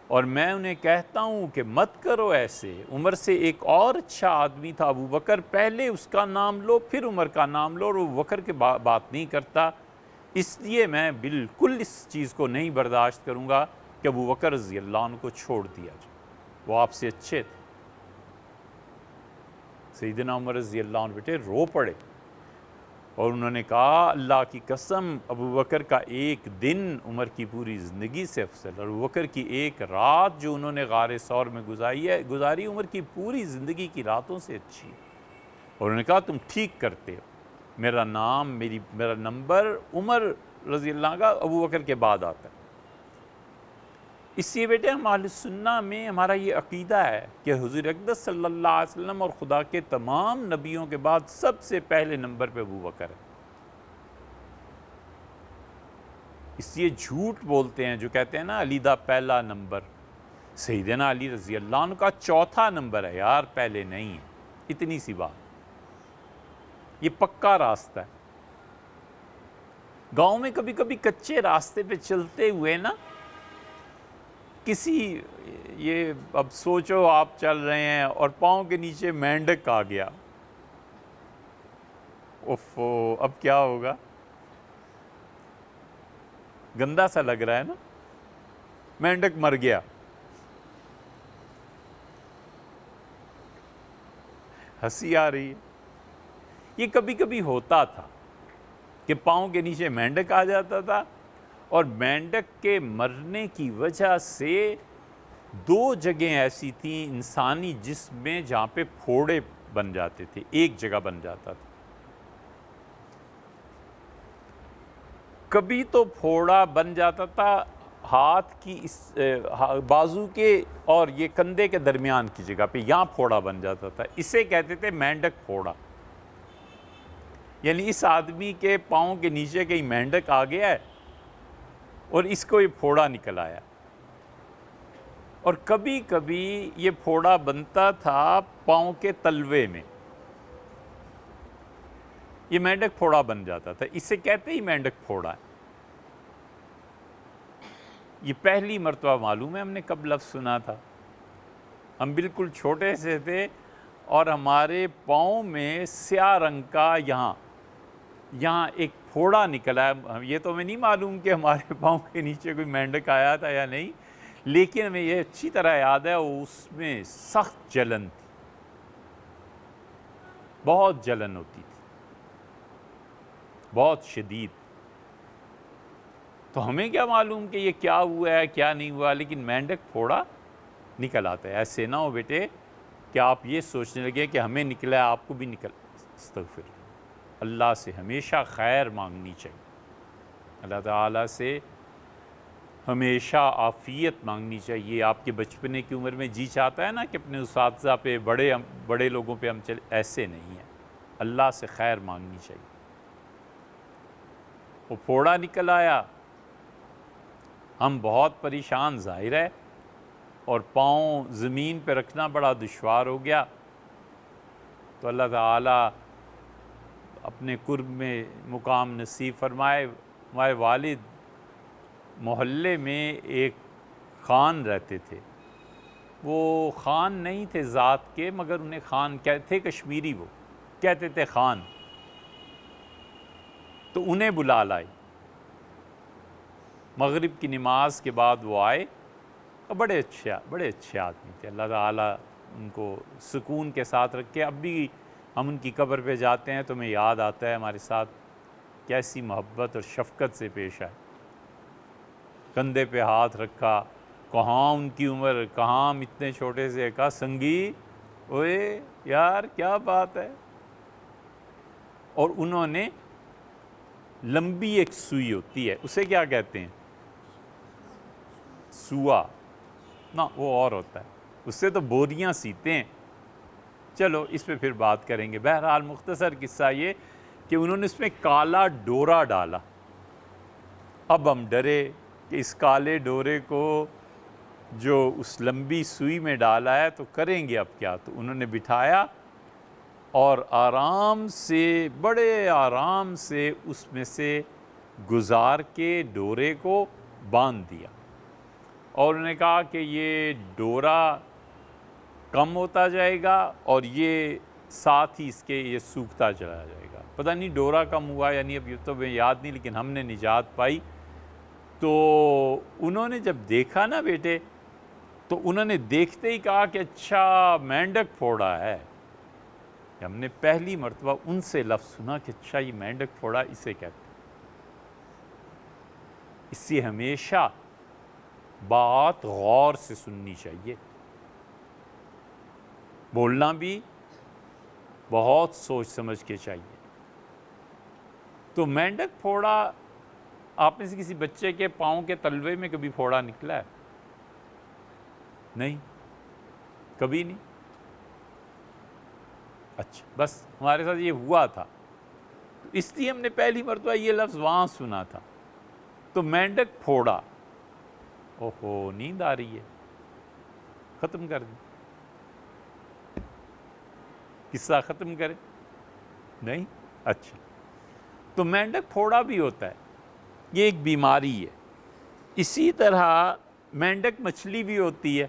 اور میں انہیں کہتا ہوں کہ مت کرو ایسے۔ عمر سے ایک اور اچھا آدمی تھا ابو بکر، پہلے اس کا نام لو پھر عمر کا نام لو، اور ابو بکر کے بات نہیں کرتا، اس لیے میں بالکل اس چیز کو نہیں برداشت کروں گا کہ ابو بکر رضی اللہ عنہ کو چھوڑ دیا جائے، وہ آپ سے اچھے تھے۔ سیدنا عمر رضی اللہ عنہ بیٹے رو پڑے، اور انہوں نے کہا، اللہ کی قسم، ابو بکر کا ایک دن عمر کی پوری زندگی سے افضل، اور ابو بکر کی ایک رات جو انہوں نے غار ثور میں گزاری عمر کی پوری زندگی کی راتوں سے اچھی ہے۔ اور انہوں نے کہا، تم ٹھیک کرتے ہو، میرا نام میرا نمبر عمر رضی اللہ عنہ کا ابو بکر کے بعد آتا ہے۔ اس لیے بیٹے ہم اہل سنہ میں ہمارا یہ عقیدہ ہے کہ حضور اقدس صلی اللہ علیہ وسلم اور خدا کے تمام نبیوں کے بعد سب سے پہلے نمبر پہ ابو بکر ہے۔ اس لیے جھوٹ بولتے ہیں جو کہتے ہیں نا علی دا پہلا نمبر، سیدنا علی رضی اللہ عنہ کا چوتھا نمبر ہے یار، پہلے نہیں ہے۔ اتنی سی بات، یہ پکا راستہ ہے۔ گاؤں میں کبھی کبھی کچے راستے پہ چلتے ہوئے نا کسی، یہ اب سوچو آپ چل رہے ہیں اور پاؤں کے نیچے مینڈک آ گیا، اوفو اب کیا ہوگا؟ گندا سا لگ رہا ہے نا، مینڈک مر گیا۔ ہنسی آ رہی ہے۔ یہ کبھی کبھی ہوتا تھا کہ پاؤں کے نیچے مینڈک آ جاتا تھا، اور مینڈک کے مرنے کی وجہ سے دو جگہیں ایسی تھیں انسانی جسم میں جہاں پہ پھوڑے بن جاتے تھے، ایک جگہ بن جاتا تھا۔ کبھی تو پھوڑا بن جاتا تھا ہاتھ کی بازو کے اور یہ کندھے کے درمیان کی جگہ پہ، یہاں پھوڑا بن جاتا تھا، اسے کہتے تھے مینڈک پھوڑا۔ یعنی اس آدمی کے پاؤں کے نیچے کہیں مینڈک آ گیا ہے اور اس کو یہ پھوڑا نکل آیا۔ اور کبھی کبھی یہ پھوڑا بنتا تھا پاؤں کے تلوے میں، یہ مینڈک پھوڑا بن جاتا تھا، اسے کہتے ہی مینڈک پھوڑا ہے۔ یہ پہلی مرتبہ معلوم ہے ہم نے کب لفظ سنا تھا۔ ہم بالکل چھوٹے سے تھے اور ہمارے پاؤں میں سیاہ رنگ کا یہاں ایک پھوڑا نکلا ہے۔ یہ تو ہمیں نہیں معلوم کہ ہمارے پاؤں کے نیچے کوئی مینڈک آیا تھا یا نہیں، لیکن ہمیں یہ اچھی طرح یاد ہے اس میں سخت جلن تھی، بہت جلن ہوتی تھی، بہت شدید۔ تو ہمیں کیا معلوم کہ یہ کیا ہوا ہے کیا نہیں ہوا، لیکن مینڈک پھوڑا نکل آتا ہے۔ ایسے نہ ہو بیٹے کہ آپ یہ سوچنے لگے کہ ہمیں نکلا ہے آپ کو بھی نکل۔ استغفر اللہ سے ہمیشہ خیر مانگنی چاہیے، اللہ تعالیٰ سے ہمیشہ عافیت مانگنی چاہیے۔ آپ کے بچپنے کی عمر میں جی چاہتا ہے نا کہ اپنے اساتذہ پہ بڑے لوگوں پہ ہم چلے، ایسے نہیں ہیں، اللہ سے خیر مانگنی چاہیے۔ وہ پھوڑا نکل آیا، ہم بہت پریشان ظاہر ہے، اور پاؤں زمین پہ رکھنا بڑا دشوار ہو گیا۔ تو اللہ تعالیٰ اپنے قرب میں مقام نصیب فرمائے۔ ہمارے والد محلے میں ایک خان رہتے تھے، وہ خان نہیں تھے ذات کے، مگر انہیں خان کہتے تھے، کشمیری وہ کہتے تھے خان۔ تو انہیں بلا لائی، مغرب کی نماز کے بعد وہ آئے، اور بڑے اچھے آدمی تھے، اللہ تعالیٰ ان کو سکون کے ساتھ رکھے۔ اب بھی ہم ان کی قبر پہ جاتے ہیں تو ہمیں یاد آتا ہے ہمارے ساتھ کیسی محبت اور شفقت سے پیش آئے، کندھے پہ ہاتھ رکھا۔ کہاں ان کی عمر، کہاں ہم اتنے چھوٹے سے، کہا سنگی اوئے یار کیا بات ہے۔ اور انہوں نے لمبی ایک سوئی ہوتی ہے، اسے کیا کہتے ہیں؟ سوا نہ، وہ اور ہوتا ہے، اس سے تو بوریاں سیتے ہیں۔ چلو اس پہ پھر بات کریں گے۔ بہرحال مختصر قصہ یہ کہ انہوں نے اس میں کالا ڈورا ڈالا۔ اب ہم ڈرے کہ اس کالے ڈورے کو جو اس لمبی سوئی میں ڈالا ہے تو کریں گے اب کیا۔ تو انہوں نے بٹھایا اور آرام سے، بڑے آرام سے اس میں سے گزار کے ڈورے کو باندھ دیا، اور انہوں نے کہا کہ یہ ڈورا کم ہوتا جائے گا اور یہ ساتھ ہی اس کے یہ سوکھتا چلا جائے گا۔ پتہ نہیں ڈورا کم ہوا یا نہیں، اب یہ تو ہمیں یاد نہیں، لیکن ہم نے نجات پائی۔ تو انہوں نے جب دیکھا نا بیٹے، تو انہوں نے دیکھتے ہی کہا کہ اچھا مینڈک پھوڑا ہے۔ ہم نے پہلی مرتبہ ان سے لفظ سنا کہ اچھا یہ مینڈک پھوڑا اسے کہتے ہیں۔ اس سے ہمیشہ بات غور سے سننی چاہیے، بولنا بھی بہت سوچ سمجھ کے چاہیے۔ تو مینڈک پھوڑا، آپ میں سے کسی بچے کے پاؤں کے تلوے میں کبھی پھوڑا نکلا ہے؟ نہیں، کبھی نہیں. اچھا، بس ہمارے ساتھ یہ ہوا تھا، اس لیے ہم نے پہلی مرتبہ یہ لفظ وہاں سنا تھا. تو مینڈک پھوڑا، اوہو نیند آ رہی ہے، ختم کر دیں، قصہ ختم کریں. نہیں، اچھا. تو مینڈک پھوڑا بھی ہوتا ہے، یہ ایک بیماری ہے. اسی طرح مینڈک مچھلی بھی ہوتی ہے.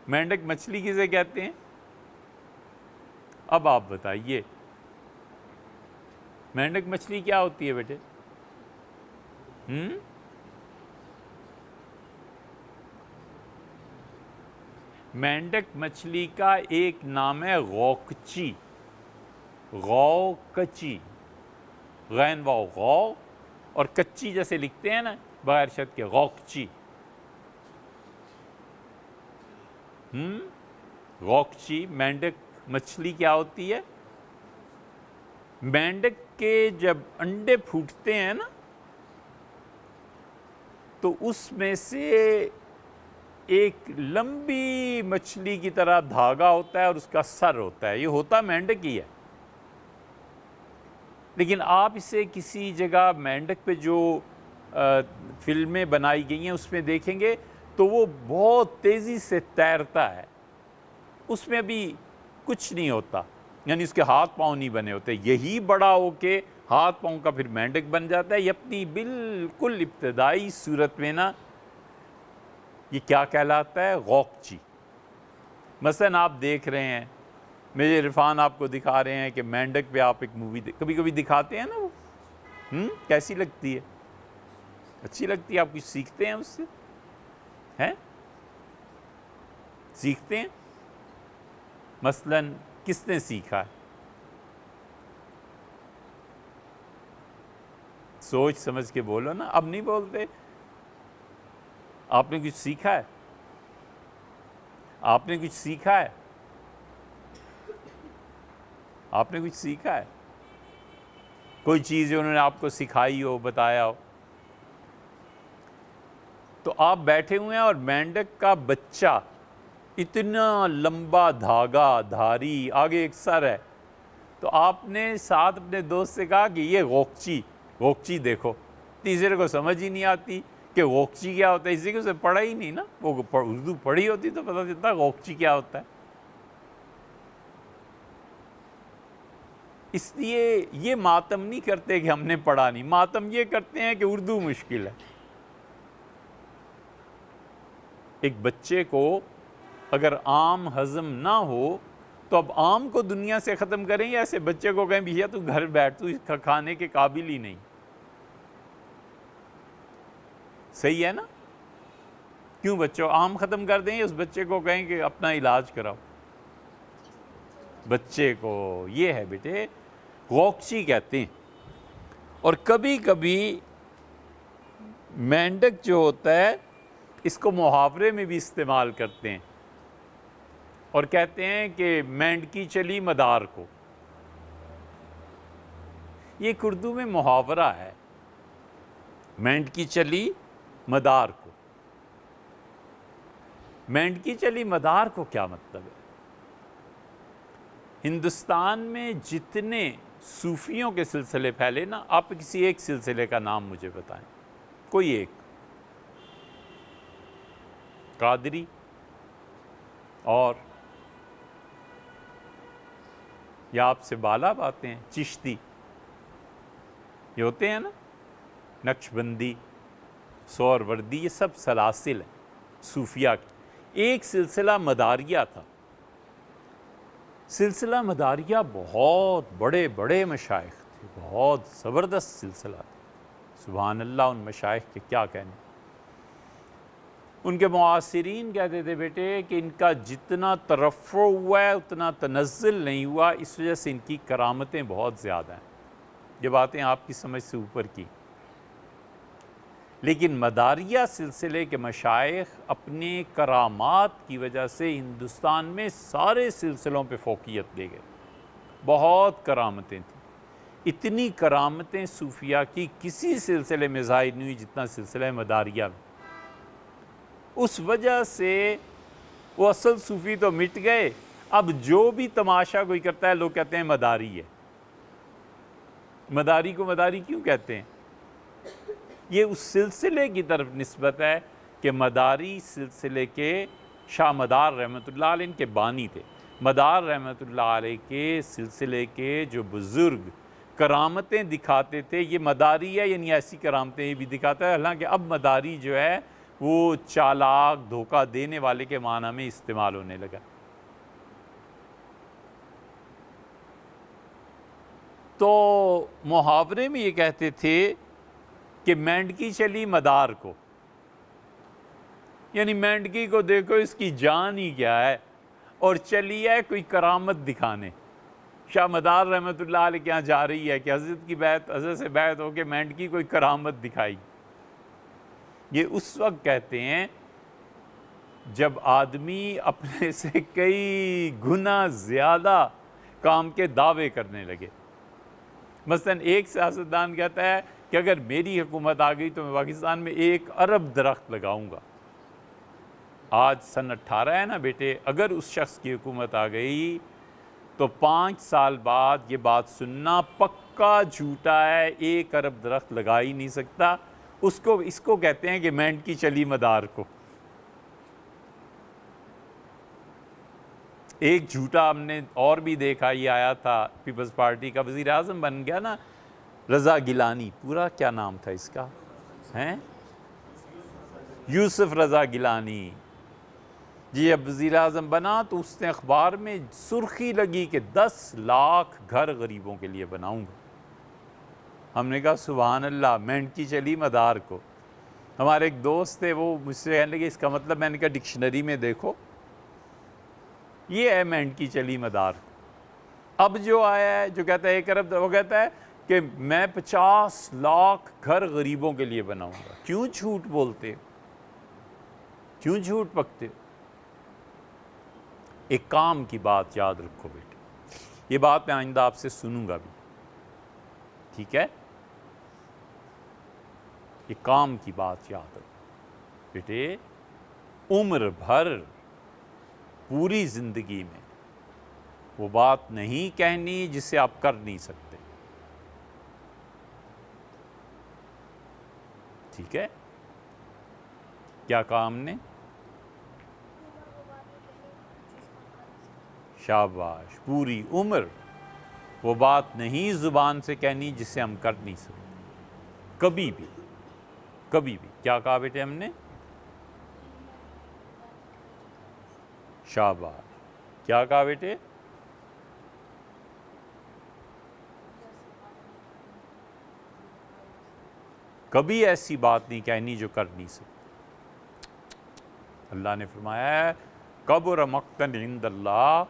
مینڈک مچھلی کسے کہتے ہیں؟ اب آپ بتائیے، مینڈک مچھلی کیا ہوتی ہے بیٹے؟ مینڈک مچھلی کا ایک نام ہے غوکچی. غوکچی، غین واو غو اور کچی جیسے لکھتے ہیں نا بغیر شد کے، غوکچی. غوکچی مینڈک مچھلی کیا ہوتی ہے؟ مینڈک کے جب انڈے پھوٹتے ہیں نا تو اس میں سے ایک لمبی مچھلی کی طرح دھاگا ہوتا ہے اور اس کا سر ہوتا ہے. یہ ہوتا مینڈک ہی ہے، لیکن آپ اسے کسی جگہ مینڈک پہ جو فلمیں بنائی گئی ہیں اس میں دیکھیں گے تو وہ بہت تیزی سے تیرتا ہے، اس میں بھی کچھ نہیں ہوتا، یعنی اس کے ہاتھ پاؤں نہیں بنے ہوتے. یہی بڑا ہو کے ہاتھ پاؤں کا پھر مینڈک بن جاتا ہے. یہ اپنی بالکل ابتدائی صورت میں نا یہ کیا کہلاتا ہے؟ غوکچی. مثلا آپ دیکھ رہے ہیں، میرے عرفان آپ کو دکھا رہے ہیں کہ مینڈک پہ آپ ایک مووی کبھی کبھی دکھاتے ہیں نا، وہ کیسی لگتی ہے؟ اچھی لگتی ہے؟ آپ کچھ سیکھتے ہیں اس سے؟ ہیں سیکھتے ہیں؟ مثلا کس نے سیکھا ہے؟ سوچ سمجھ کے بولو نا، اب نہیں بولتے. آپ نے کچھ سیکھا ہے؟ آپ نے کچھ سیکھا ہے؟ آپ نے کچھ سیکھا ہے؟ کوئی چیز انہوں نے آپ کو سکھائی ہو، بتایا ہو؟ تو آپ بیٹھے ہوئے ہیں اور مینڈک کا بچہ اتنا لمبا دھاگا دھاری، آگے ایک سر ہے، تو آپ نے ساتھ اپنے دوست سے کہا کہ یہ غوکچی دیکھو. تیسرے کو سمجھ ہی نہیں آتی کہ غوکچی کیا ہوتا ہے، اسی کو اسے پڑھا ہی نہیں نا. وہ اردو پڑھی ہوتی تو پتہ چلتا غوکچی کیا ہوتا ہے. اس لیے یہ ماتم نہیں کرتے کہ ہم نے پڑھا نہیں، ماتم یہ کرتے ہیں کہ اردو مشکل ہے. ایک بچے کو اگر آم ہضم نہ ہو تو اب آم کو دنیا سے ختم کریں یا ایسے بچے کو کہیں بھیا تو گھر بیٹھ، تو اس کا کھانے کے قابل ہی نہیں. صحیح ہے نا؟ کیوں بچوں آم ختم کر دیں یا اس بچے کو کہیں کہ اپنا علاج کراؤ؟ بچے کو یہ ہے بیٹے غوکچی کہتے ہیں. اور کبھی کبھی مینڈک جو ہوتا ہے اس کو محاورے میں بھی استعمال کرتے ہیں اور کہتے ہیں کہ مینڈکی چلی مدار کو. یہ ایک اردو میں محاورہ ہے، مینڈکی چلی مدار کو. مینڈکی چلی مدار کو کیا مطلب ہے؟ ہندوستان میں جتنے صوفیوں کے سلسلے پھیلے نا، آپ کسی ایک سلسلے کا نام مجھے بتائیں، کوئی ایک. قادری اور یا آپ سے بالا باتیں ہیں، چشتی، یہ ہوتے ہیں نا، نقشبندی، سہروردی، یہ سب سلاسل ہیں صوفیہ کی. ایک سلسلہ مداریہ تھا. سلسلہ مداریہ بہت بڑے بڑے مشائخ تھے، بہت زبردست سلسلہ تھا. سبحان اللہ، ان مشائخ کے کیا کہنے. ان کے معاصرین کہتے تھے بیٹے کہ ان کا جتنا ترفع ہوا ہے اتنا تنزل نہیں ہوا، اس وجہ سے ان کی کرامتیں بہت زیادہ ہیں. یہ باتیں آپ کی سمجھ سے اوپر کی. لیکن مداریہ سلسلے کے مشائخ اپنے کرامات کی وجہ سے ہندوستان میں سارے سلسلوں پہ فوقیت دے گئے. بہت کرامتیں تھیں. اتنی کرامتیں صوفیہ کی کسی سلسلے میں ظاہر نہیں ہوئی جتنا سلسلہ مداریہ میں. اس وجہ سے وہ اصل صوفی تو مٹ گئے. اب جو بھی تماشا کوئی کرتا ہے لوگ کہتے ہیں مداری ہے. مداری کو مداری کیوں کہتے ہیں؟ یہ اس سلسلے کی طرف نسبت ہے کہ مداری سلسلے کے شاہ مدار رحمۃ اللہ علیہ ان کے بانی تھے. مدار رحمۃ اللہ علیہ کے سلسلے کے جو بزرگ کرامتیں دکھاتے تھے، یہ مداری ہے، یعنی ایسی کرامتیں یہ بھی دکھاتا ہے. حالانکہ اب مداری جو ہے وہ چالاک، دھوکہ دینے والے کے معنی میں استعمال ہونے لگا. تو محاورے میں یہ کہتے تھے کہ مینڈکی چلی مدار کو، یعنی مینڈکی کو دیکھو اس کی جان ہی کیا ہے، اور چلی ہے کوئی کرامت دکھانے. شاہ مدار رحمۃ اللہ علیہ کے یہاں جا رہی ہے کہ حضرت سے بیعت ہو کے مینڈکی کوئی کرامت دکھائی. یہ اس وقت کہتے ہیں جب آدمی اپنے سے کئی گنا زیادہ کام کے دعوے کرنے لگے. مثلا ایک سیاستدان کہتا ہے کہ اگر میری حکومت آ گئی تو میں پاکستان میں 1 ارب درخت لگاؤں گا. آج سن 18 ہے نا بیٹے، اگر اس شخص کی حکومت آ گئی تو 5 سال بعد یہ بات سننا پکا جھوٹا ہے. 1 ارب درخت لگا ہی نہیں سکتا. اس کو کہتے ہیں کہ مینڈکی چلی مدار کو. ایک جھوٹا ہم نے اور بھی دیکھا، یہ آیا تھا پیپلز پارٹی کا وزیر اعظم بن گیا نا، رضا گیلانی. پورا کیا نام تھا اس کا؟ یوسف رضا گیلانی. جی اب وزیر اعظم بنا تو اس نے اخبار میں سرخی لگی کہ 10 لاکھ گھر غریبوں کے لیے بناؤں گا. ہم نے کہا سبحان اللہ، مینڈکی چلی مدار کو. ہمارے ایک دوست تھے، وہ مجھ سے کہنے لگے اس کا مطلب، میں نے کہا ڈکشنری میں دیکھو، یہ ہے مینڈکی چلی مدار. اب جو آیا ہے جو کہتا ہے 1 ارب، وہ کہتا ہے کہ میں 50 لاکھ گھر غریبوں کے لیے بناؤں گا. کیوں جھوٹ بولتے ہو؟ کیوں جھوٹ پکتے ہو؟ ایک کام کی بات یاد رکھو بیٹے، یہ بات میں آئندہ آپ سے سنوں گا بھی، ٹھیک ہے؟ یہ کام کی بات یاد رکھو بیٹے. عمر بھر پوری زندگی میں وہ بات نہیں کہنی جسے آپ کر نہیں سکتے، ٹھیک ہے؟ کیا کہا ہم نے؟ شاباش. پوری عمر وہ بات نہیں زبان سے کہنی جسے ہم کر نہیں سکتے، کبھی بھی. کبھی بھی. کیا کہا بیٹے ہم نے؟ شاباش. کیا کہا بیٹے؟ کبھی ایسی بات نہیں کہنی جو کر نہیں سکتے. اللہ نے فرمایا ہے کبر مقتن عند اللہ،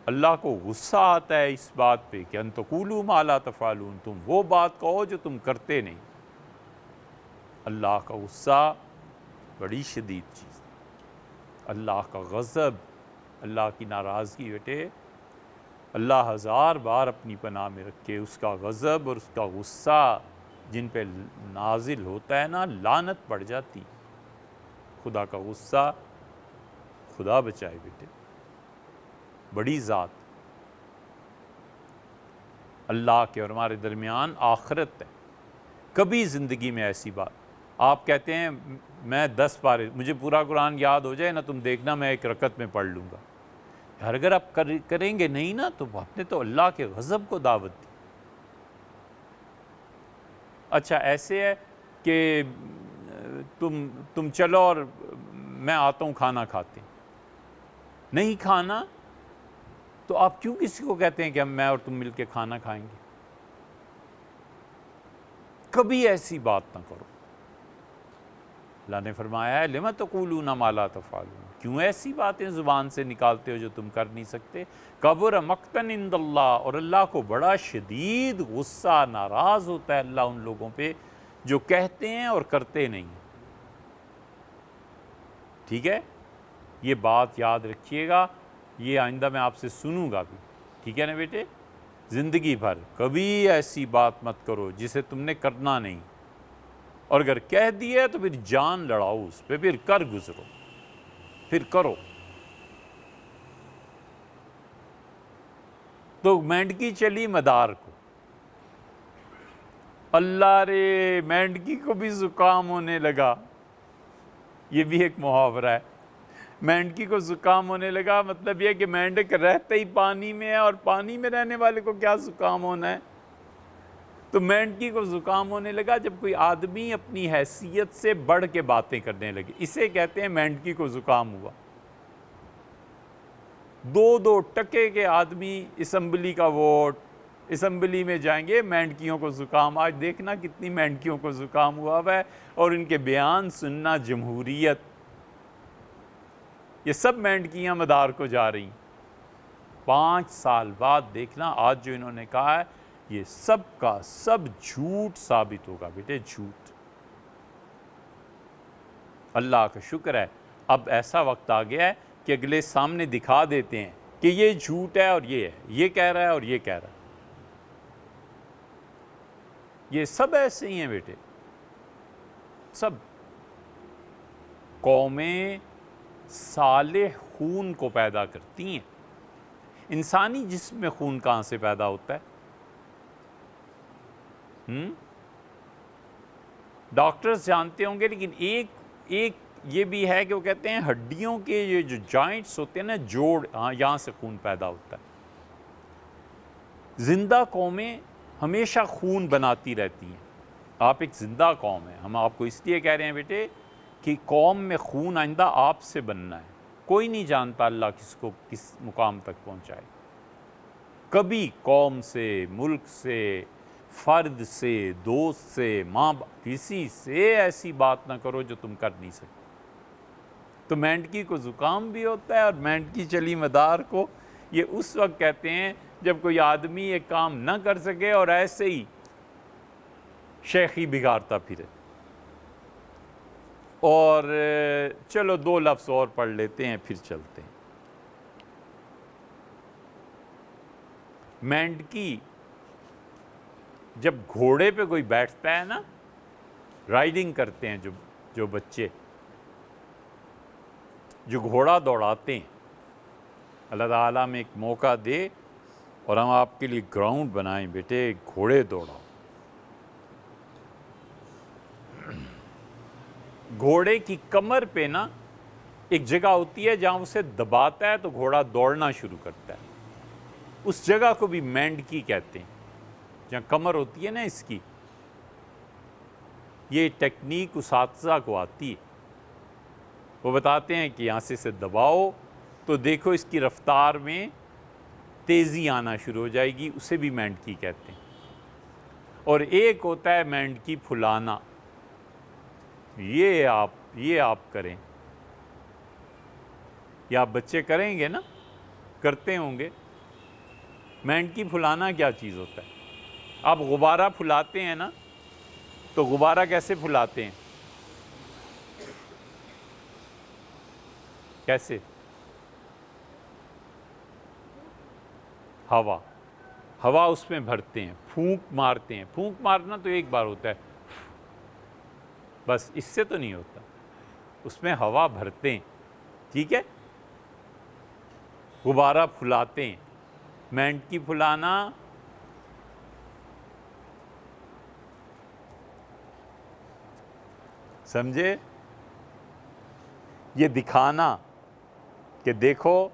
اللہ کو غصہ آتا ہے اس بات پہ کہ ان تقولوا ما لا تفعلون، تم وہ بات کہو جو تم کرتے نہیں. اللہ کا غصہ بڑی شدید چیز ہے. اللہ کا غضب، اللہ کی ناراضگی بیٹے، اللہ 1000 بار اپنی پناہ میں رکھے. اس کا غضب اور اس کا غصہ جن پہ نازل ہوتا ہے نا، لعنت پڑ جاتی. خدا کا غصہ، خدا بچائے بیٹے، بڑی ذات. اللہ کے اور ہمارے درمیان آخرت ہے. کبھی زندگی میں ایسی بات، آپ کہتے ہیں میں 10 پارے، مجھے پورا قرآن یاد ہو جائے نا، تم دیکھنا میں 1 رکعت میں پڑھ لوں گا. یار اگر آپ کریں گے نہیں نا تو آپ نے تو اللہ کے غضب کو دعوت دی. اچھا ایسے ہے کہ تم چلو اور میں آتا ہوں کھانا کھاتے ہیں، نہیں کھانا تو آپ کیوں کسی کو کہتے ہیں کہ میں اور تم مل کے کھانا کھائیں گے؟ کبھی ایسی بات نہ کرو. اللہ نے فرمایا ہے لِمَ تَقُولُونَ مَا لَا تَفْعَلُونَ، کیوں ایسی باتیں زبان سے نکالتے ہو جو تم کر نہیں سکتے. کبر مقتن عند اللہ، اور اللہ کو بڑا شدید غصہ، ناراض ہوتا ہے اللہ ان لوگوں پہ جو کہتے ہیں اور کرتے نہیں. ٹھیک ہے؟ یہ بات یاد رکھیے گا، یہ آئندہ میں آپ سے سنوں گا بھی، ٹھیک ہے نا بیٹے؟ زندگی بھر کبھی ایسی بات مت کرو جسے تم نے کرنا نہیں، اور اگر کہہ دیا تو پھر جان لڑاؤ اس پہ، پھر کر گزرو، پھر کرو۔ تو مینڈکی چلی مدار کو، اللہ رے مینڈکی کو بھی زکام ہونے لگا۔ یہ بھی ایک محاورہ ہے، مینڈکی کو زکام ہونے لگا، مطلب یہ کہ مینڈک رہتے ہی پانی میں ہے، اور پانی میں رہنے والے کو کیا زکام ہونا ہے۔ تو مینڈکی کو زکام ہونے لگا جب کوئی آدمی اپنی حیثیت سے بڑھ کے باتیں کرنے لگے، اسے کہتے ہیں مینڈکی کو زکام ہوا۔ 2 ٹکے کے آدمی اسمبلی کا ووٹ، اسمبلی میں جائیں گے، مینڈکیوں کو زکام۔ آج دیکھنا کتنی مینڈکیوں کو زکام ہوا ہے، اور ان کے بیان سننا جمہوریت، یہ سب مینڈکیاں مدار کو جا رہی ہیں۔ 5 سال بعد دیکھنا آج جو انہوں نے کہا ہے یہ سب کا سب جھوٹ ثابت ہوگا بیٹے، جھوٹ۔ اللہ کا شکر ہے اب ایسا وقت آ گیا ہے کہ اگلے سامنے دکھا دیتے ہیں کہ یہ جھوٹ ہے اور یہ ہے، یہ کہہ رہا ہے اور یہ کہہ رہا ہے۔ یہ سب ایسے ہی ہیں بیٹے، سب۔ قومیں صالح خون کو پیدا کرتی ہیں۔ انسانی جسم میں خون کہاں سے پیدا ہوتا ہے؟ ڈاکٹرز جانتے ہوں گے، لیکن ایک یہ بھی ہے کہ وہ کہتے ہیں ہڈیوں کے یہ جو جوائنٹس ہوتے ہیں نا، جوڑ، یہاں سے خون پیدا ہوتا ہے۔ زندہ قومیں ہمیشہ خون بناتی رہتی ہیں۔ آپ ایک زندہ قوم ہیں، ہم آپ کو اس لیے کہہ رہے ہیں بیٹے کہ قوم میں خون آئندہ آپ سے بننا ہے۔ کوئی نہیں جانتا اللہ کس کو کس مقام تک پہنچائے۔ کبھی قوم سے، ملک سے، فرد سے، دوست سے، ماں باپ، کسی سے ایسی بات نہ کرو جو تم کر نہیں سکتے۔ تو مینڈکی کو زکام بھی ہوتا ہے، اور مینڈکی چلی مدار کو یہ اس وقت کہتے ہیں جب کوئی آدمی ایک کام نہ کر سکے اور ایسے ہی شیخی بگاڑتا پھرے۔ اور چلو 2 لفظ اور پڑھ لیتے ہیں پھر چلتے ہیں۔ مینڈکی جب گھوڑے پہ کوئی بیٹھتا ہے نا، رائڈنگ کرتے ہیں جو بچے جو گھوڑا دوڑاتے ہیں، اللہ تعالیٰ میں ایک موقع دے اور ہم آپ کے لیے گراؤنڈ بنائیں بیٹے، گھوڑے دوڑاؤ۔ گھوڑے کی کمر پہ نا ایک جگہ ہوتی ہے جہاں اسے دباتا ہے تو گھوڑا دوڑنا شروع کرتا ہے، اس جگہ کو بھی مینڈکی کہتے ہیں، جہاں کمر ہوتی ہے نا اس کی۔ یہ ٹیکنیک اساتذہ کو آتی ہے، وہ بتاتے ہیں کہ یہاں سے اسے دباؤ تو دیکھو اس کی رفتار میں تیزی آنا شروع ہو جائے گی، اسے بھی مینڈکی کہتے ہیں۔ اور ایک ہوتا ہے مینڈکی پھلانا، یہ آپ کریں، یا آپ بچے کریں گے نا، کرتے ہوں گے۔ مینڈکی پھلانا کیا چیز ہوتا ہے؟ آپ غبارہ پھلاتے ہیں نا، تو غبارہ کیسے پھلاتے ہیں؟ کیسے؟ ہوا اس میں بھرتے ہیں، پھونک مارتے ہیں۔ پھونک مارنا تو ایک بار ہوتا ہے، بس اس سے تو نہیں ہوتا، اس میں ہوا بھرتے ہیں، ٹھیک ہے؟ غبارہ پھلاتے ہیں۔ مینڈکی پھلانا سمجھے؟ یہ دکھانا کہ دیکھو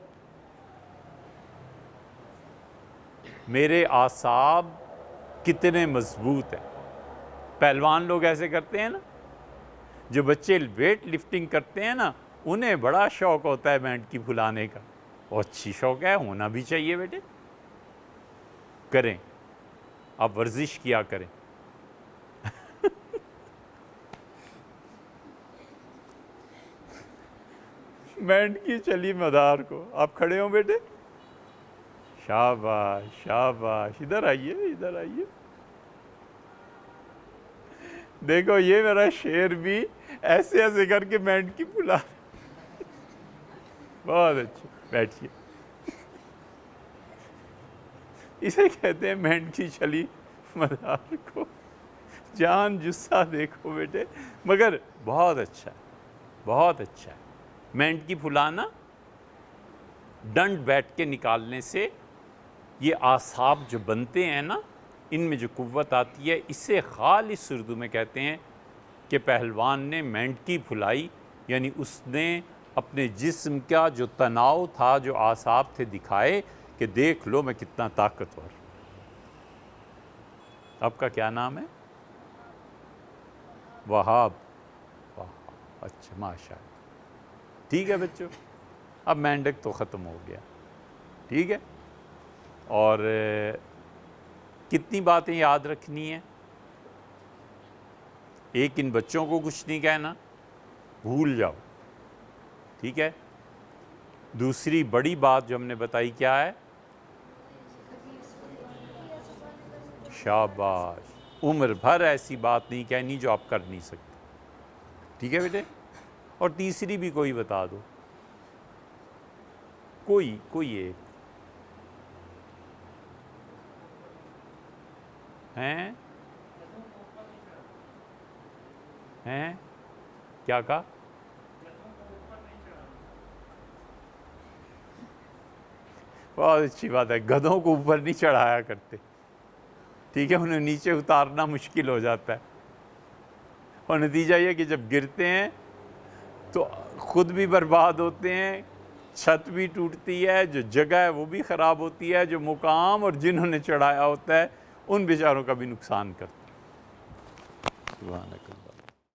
میرے اعصاب کتنے مضبوط ہیں۔ پہلوان لوگ ایسے کرتے ہیں نا، جو بچے ویٹ لفٹنگ کرتے ہیں نا، انہیں بڑا شوق ہوتا ہے مینڈکی پھلانے کا، اور اچھی شوق ہے، ہونا بھی چاہیے بیٹے، کریں، آپ ورزش کیا کریں۔ مینڈکی چلی مدار کو، آپ کھڑے ہوں بیٹے، شاباش شاباش، ادھر آئیے ادھر آئیے، دیکھو یہ میرا شیر بھی ایسے ایسے کر کے مینڈکی پھلا، بہت اچھا، بیٹھیے۔ اسے کہتے ہیں مینڈ کی چلی مدار کو، جان جسہ دیکھو بیٹے، مگر بہت اچھا ہے، بہت اچھا ہے۔ مینڈ کی پھلانا ڈنڈ بیٹھ کے نکالنے سے یہ اعصاب جو بنتے ہیں نا، ان میں جو قوت آتی ہے، اسے خالص اردو میں کہتے ہیں کہ پہلوان نے مینڈ کی پھلائی، یعنی اس نے اپنے جسم کا جو تناؤ تھا، جو اعصاب تھے، دکھائے کہ دیکھ لو میں کتنا طاقتور۔ آپ کا کیا نام ہے؟ وہاب۔ اچھا، ماشاء اللہ، ٹھیک ہے بچوں، اب مینڈک تو ختم ہو گیا، ٹھیک ہے۔ اور کتنی باتیں یاد رکھنی ہیں؟ ایک، ان بچوں کو کچھ نہیں کہنا، بھول جاؤ، ٹھیک ہے۔ دوسری بڑی بات جو ہم نے بتائی کیا ہے؟ شاباش، عمر بھر ایسی بات نہیں کہنی جو آپ کر نہیں سکتے، ٹھیک ہے بیٹے۔ اور تیسری بھی کوئی بتا دو، کوئی ایک ہیں؟ کیا کہا؟ بہت اچھی بات ہے، گدھوں کو اوپر نہیں چڑھایا کرتے، ٹھیک ہے، انہیں نیچے اتارنا مشکل ہو جاتا ہے، اور نتیجہ یہ کہ جب گرتے ہیں تو خود بھی برباد ہوتے ہیں، چھت بھی ٹوٹتی ہے، جو جگہ ہے وہ بھی خراب ہوتی ہے، جو مقام اور جنہوں نے چڑھایا ہوتا ہے ان بیچاروں کا بھی نقصان کرتا ہے۔ سبحانک اللہ۔